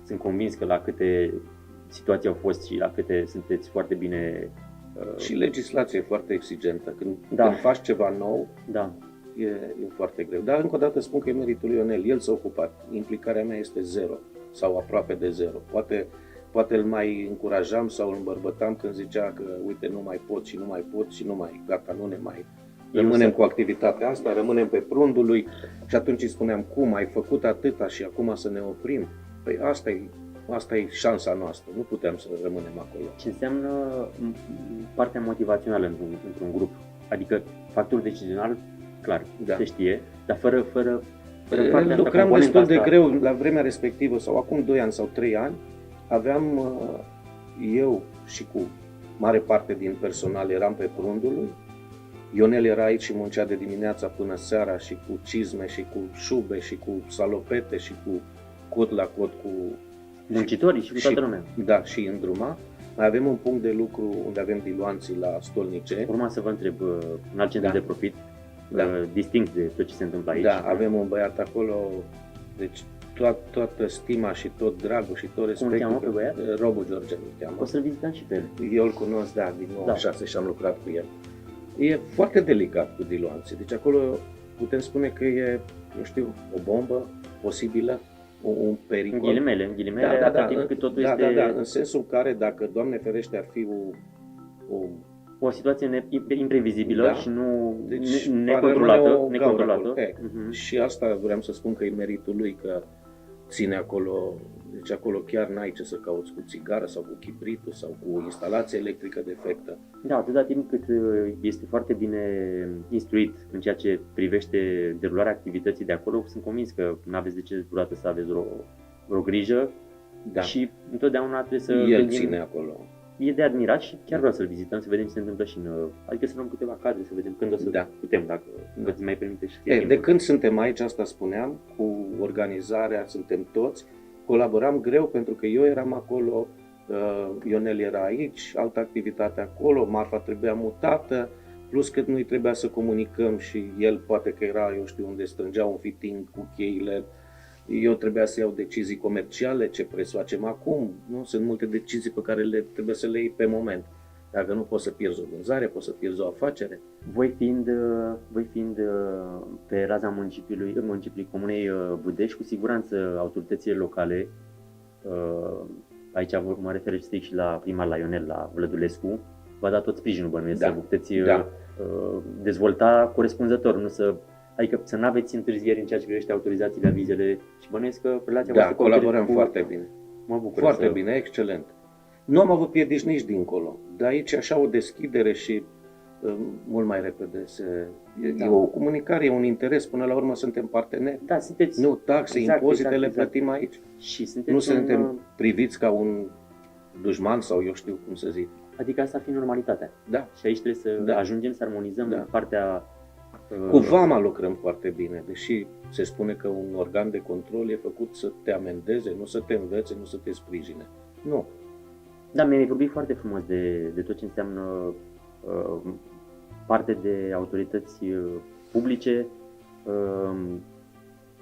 sunt convins că la câte situații au fost și la câte sunteți foarte bine... Și legislația e foarte exigentă. Când faci ceva nou, e foarte greu. Dar încă o dată spun că e meritul lui Ionel. El s-a ocupat. Implicarea mea este zero sau aproape de zero. Poate îl mai încurajam sau îl îmbărbătam când zicea că uite nu mai pot și nu mai pot și nu mai, gata, nu ne mai... Rămânem cu activitatea asta, rămânem pe prundul lui și atunci îi spuneam cum, ai făcut atâta și acum să ne oprim. Păi asta e șansa noastră, nu putem să rămânem acolo. Ce înseamnă partea motivațională într-un grup? Adică factorul decizional, clar, se știe, dar fără partea asta, lucram destul de greu la vremea respectivă sau acum 2 ani sau 3 ani, aveam eu și cu mare parte din personal eram pe prundul lui. Ionel era aici și muncea de dimineața până seara și cu cizme și cu șube și cu salopete și cu cot la cot cu muncitorii și cu toată lumea. Da, și îndruma. Mai avem un punct de lucru unde avem diluanții la Stolnice. Urma să vă întreb, un alt centru de profit, distinct de tot ce se întâmplă aici. Da, avem un băiat acolo, deci toată stima și tot dragul și tot respectul. Cum îl cheamă pe băiat? Robu George îl cheamă. O să-l vizităm și pe el. Eu îl cunosc, din 96 și am lucrat cu el. E foarte delicat cu diluanții, deci acolo putem spune că e, o bombă posibilă, un pericol. În ghilimele, atât timp cât totul este... Da, în sensul în care dacă, Doamne ferește, ar fi o situație imprevizibilă și nu necontrolată. Și asta vreau să spun că e meritul lui, că ține acolo. Deci acolo chiar n-ai ce să cauți cu țigară sau cu chibritul sau cu instalație electrică defectă. Da, atâta timp cât este foarte bine instruit în ceea ce privește derularea activității de acolo, sunt convins că nu aveți de ce vreodată să aveți vreo grijă și întotdeauna trebuie să El ține acolo. E de admirat și chiar vreau să-l vizităm, să vedem ce se întâmplă și adică să luăm câteva cadre, să vedem când o să putem, dacă îți mai permite și timpul. De când suntem aici, asta spuneam, cu organizarea, suntem toți, colaboram greu pentru că eu eram acolo, Ionel era aici, altă activitate acolo, marfa trebuia mutată, plus că noi trebuia să comunicăm și el poate că era, unde strângea un fitting cu cheile, eu trebuia să iau decizii comerciale, ce preț facem acum, nu? Sunt multe decizii pe care trebuie să le iei pe moment. Dacă nu poți să pierzi o vânzare, poți să pierzi o afacere. Voi fiind pe raza municipiului Comunei Budești, cu siguranță autoritățile locale, aici mă refer strict și la primar, la Ionel, la Vlădulescu, v-a dat tot sprijinul, bănuiesc, să vă puteți dezvolta corespunzător, adică să nu aveți întârzieri în ceea ce privește autorizațiile, avizele și bănuiesc că relația voastră colaborăm foarte bine. Mă bucur. Foarte bine, excelent. Nu am avut piedici nici dincolo, dar aici așa o deschidere și mult mai repede e o comunicare, e un interes, până la urmă suntem parteneri. Da, sunteți. Nu, taxe, impozite le plătim aici. Și nu suntem priviți ca un dușman sau eu știu cum să zic. Adică asta ar fi normalitatea. Da. Și aici trebuie să ajungem să armonizăm partea... Cu Vama lucrăm foarte bine, deși se spune că un organ de control e făcut să te amendeze, nu să te învețe, nu să te sprijine. Nu. Da, mi-ai vorbit foarte frumos de tot ce înseamnă parte de autorități publice.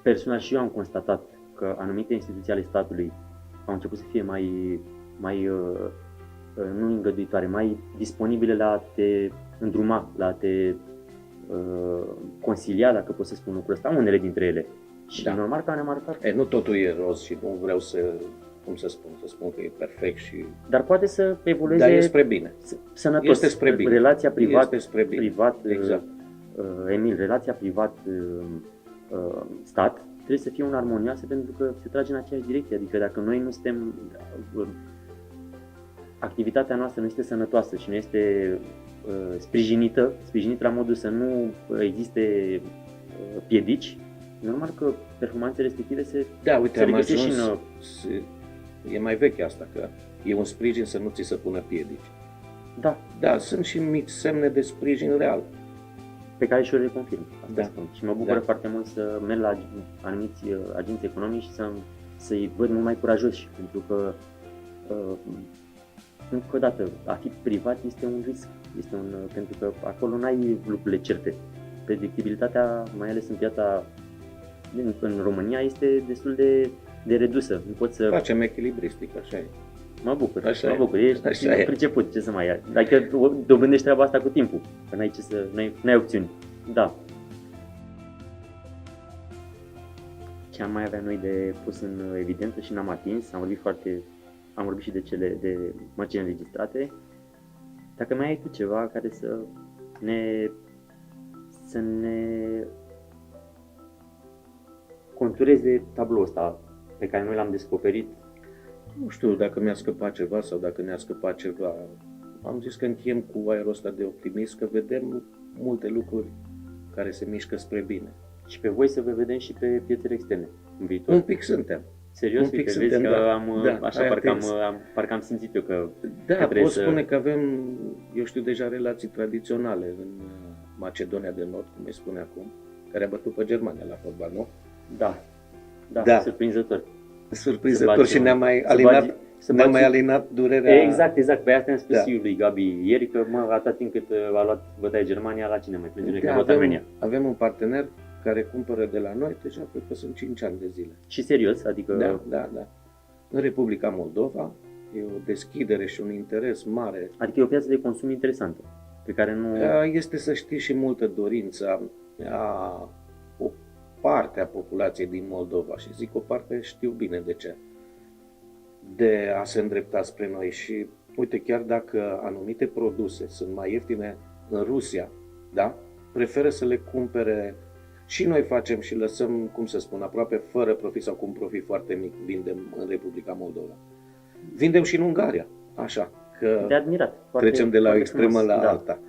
Personal și eu am constatat că anumite instituții ale statului au început să fie mai nu îngăduitoare, mai disponibile la a te îndruma, la a te consilia, dacă pot să spun lucrul ăsta, unele dintre ele. Și normal că am remarcat. Nu totul e roz și nu vreau să cum să spun că e perfect și... Dar poate să evolueze... Dar e spre bine. Sănătos. Este spre bine. Relația Este spre bine. privat exact. Emil, relația privat-stat trebuie să fie una armonioasă pentru că se trage în aceeași direcție. Adică dacă noi nu suntem... activitatea noastră nu este sănătoasă și nu este sprijinită la modul să nu existe piedici, normal că performanțele respective se regăsesc și în... E mai veche asta, că e un sprijin să nu ți se pună piedici. Da. Da, sunt și mici semne de sprijin real. Pe care și eu le confirm. Da. Spun. Și mă bucură foarte mult să merg la anumiți agenți economici și să-i văd mult mai curajoși, pentru că încă o dată, a fi privat este un risc, pentru că acolo n-ai lucrurile certe. Predictibilitatea, mai ales în piața în România, este destul de redusă. Nu poți să... Facem echilibristic, așa e. Mă bucur, așa ești priceput, ce să mai ai. Adică dobândești treaba asta cu timpul, că n-ai opțiuni. Da. Ce am mai avea noi de pus în evidență și n-am atins, am vorbit și de mărcile înregistrate. Dacă mai ai tu ceva care să ne contureze tabloul ăsta pe care noi l-am descoperit. Nu știu dacă mi-a scăpat ceva sau dacă ne-a scăpat ceva. Am zis că încheiem cu aerul ăsta de optimism, că vedem multe lucruri care se mișcă spre bine. Și pe voi să vă vedem și pe piețele externe în viitor. Un pic suntem. Serios? Un pic Uite, suntem, vezi că da. așa parcă am simțit eu că... Da, pot spune că avem, eu știu, deja relații tradiționale în Macedonia de Nord, cum îi spune acum, care a bătut pe Germania la fotbal, nu? Da, surprinzător. Surprinzător și ne-a mai alinat durerea. Exact, pe asta am spus și lui Gabi ieri, că atât timp cât a luat bătaia Germania, la cine mai plânge, că a luat Armenia. Avem un partener care cumpără de la noi, deja cred că sunt 5 ani de zile. Și serios? Adică... Da. În Republica Moldova e o deschidere și un interes mare. Adică e o piață de consum interesantă, pe care nu... Este, să știi, și multă dorință o parte a populației din Moldova, și zic o parte, știu bine de ce, de a se îndrepta spre noi. Și uite, chiar dacă anumite produse sunt mai ieftine în Rusia, da? Preferă să le cumpere. Și noi facem și lăsăm, cum să spun, aproape fără profit sau cu un profit foarte mic, vindem în Republica Moldova. Vindem și în Ungaria, așa, că de admirat. Trecem de la o extremă la alta.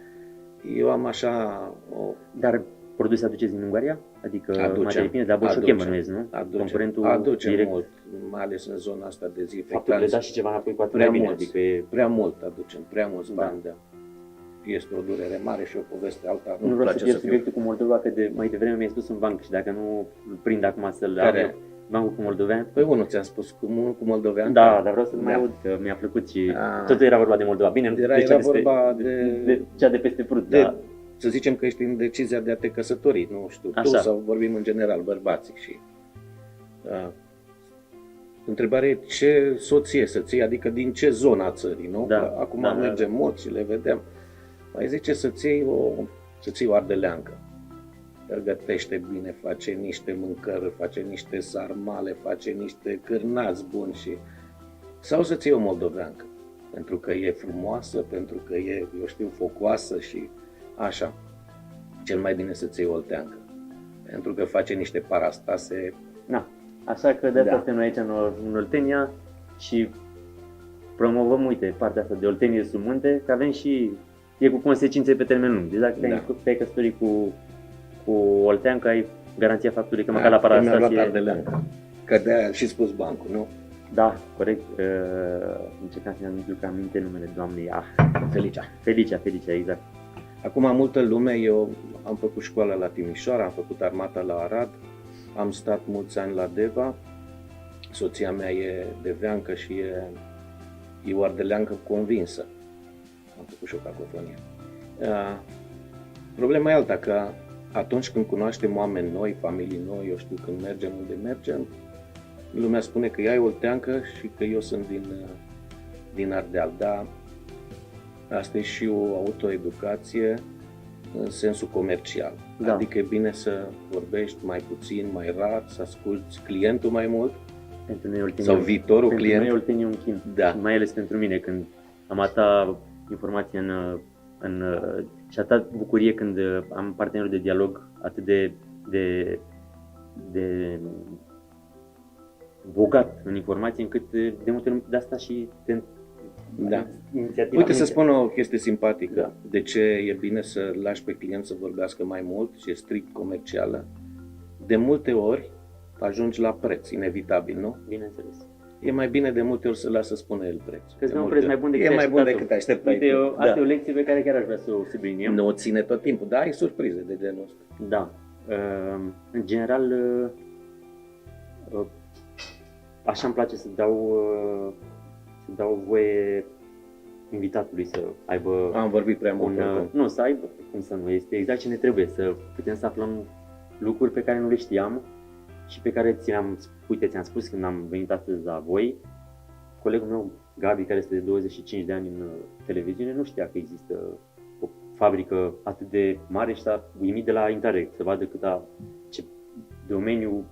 Eu am așa Dar produse aduceți din Ungaria? Adică materii prime de la Boșoche, mănuiesc, nu? Aducem mult, mai ales în zona asta de zi. Faptul că le dați și ceva înapoi cu atât mai bine. Prea mult aducem, prea mulți bani. Este o durere mare și o poveste alta. Nu vreau să pierd subiectul cu Moldova, că mai devreme mi-ai spus un banc și dacă nu îl prind acum să-l am, bancul cu moldovean. Păi unul ți-am spus cu moldovean. Da, dar vreau să-l mai aud, că mi-a plăcut și totul era vorba de Moldova. Bine, era vorba de cea de peste Prut, să zicem că ești în decizia de a te căsători, nu știu, tu sau vorbim în general, bărbații. Și întrebarea e ce soție să-ți iei, adică din ce zona a țării, nu? Acum mergem mulți și le vedem. Mai zice să-ți iei o ardeleancă. Gătește bine, face niște mâncări, face niște sarmale, face niște cârnați buni sau să-ți iei o moldoveancă. Pentru că e frumoasă, pentru că e, eu știu, focoasă și așa. Cel mai bine să-ți iei olteancă. Pentru că face niște parastase. Așa că de asta suntem noi aici în Oltenia și promovăm, uite, partea asta de Oltenie sub munte, că avem și e cu consecințe pe termen lung. Deci dacă te-ai căsătorit cu olteancă, ai garanția faptului că măcar la parastasie... Mi-a luat ardeleancă, că de-aia și spus bancul, nu? Da, corect. Încercam să mi duc aminte numele doamnei. Felicia, exact. Acum multă lume, eu am făcut școala la Timișoara, am făcut armata la Arad, am stat mulți ani la Deva, soția mea e deveancă și e o ardeleancă convinsă. Am făcut și o cacofonie. Problema e alta, că atunci când cunoaștem oameni noi, familii noi, eu știu, când mergem unde mergem, lumea spune că ea e olteancă și că eu sunt din Ardeal. Dar asta e și o autoeducație în sensul comercial. Adică e bine să vorbești mai puțin, mai rar, să asculți clientul mai mult, Pentru noi Oltenia, sau viitorul pentru client. Noi Oltenia e un chin. Da. Mai ales pentru mine, când am atâta informație și atâta bucurie când am partenerul de dialog atât de bogat în informație, încât de multe ori de asta și da. Uite să spun o chestie simpatică. Da. De ce e bine să lași pe client să vorbească mai mult și e strict comercială? De multe ori ajungi la preț, inevitabil, nu? Bineînțeles. E mai bine de multe ori să lasă să spună el prețul. Că îți dă un preț mai bun decât e mai bun decât așteptai. Uite, asta e o lecție pe care chiar aș vrea să o subliniem. Nu o ține tot timpul, dar ai surprize de genul ăsta. Da. În general, așa îmi place să dau voie invitatului să aibă... Am vorbit prea mult. Nu, să aibă, cum să nu, este exact ce ne trebuie, să putem să aflăm lucruri pe care nu le știam și pe care ți-am spus când am venit astăzi la voi. Colegul meu, Gabi, care este de 25 de ani în televiziune, nu știa că există o fabrică atât de mare și s-a uimit de la Interreg, să vadă ce domeniu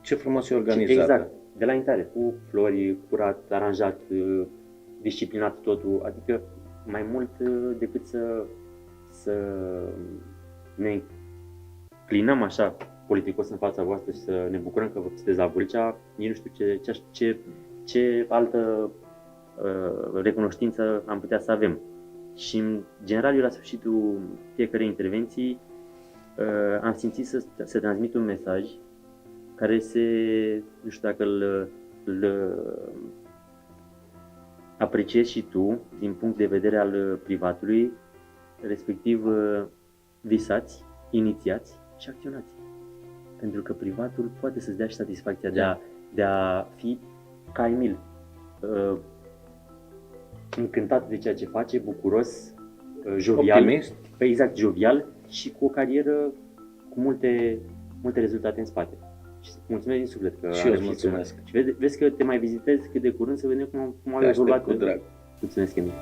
ce frumos e organizat. Exact, de la Interreg, cu flori, curat, aranjat, disciplinat totul, adică mai mult decât să ne înclinăm așa politicos în fața voastră și să ne bucurăm că vă sunteți la Vâlcea, nici nu știu ce altă recunoștință am putea să avem. Și în general eu la sfârșitul fiecarei intervenții am simțit să transmit un mesaj care nu știu dacă îl apreciezi și tu din punct de vedere al privatului, respectiv visați, inițiați și acționați. Pentru că privatul poate să-ți dea și satisfacția de a fi ca Emil, încântat de ceea ce face, bucuros, jovial, optimist. Exact, jovial și cu o carieră cu multe rezultate în spate. Și mulțumesc din suflet că și eu îți mulțumesc. Și vezi că te mai vizitezi cât de curând să vedem cum au evoluat. Cu drag. Mulțumesc, Emil.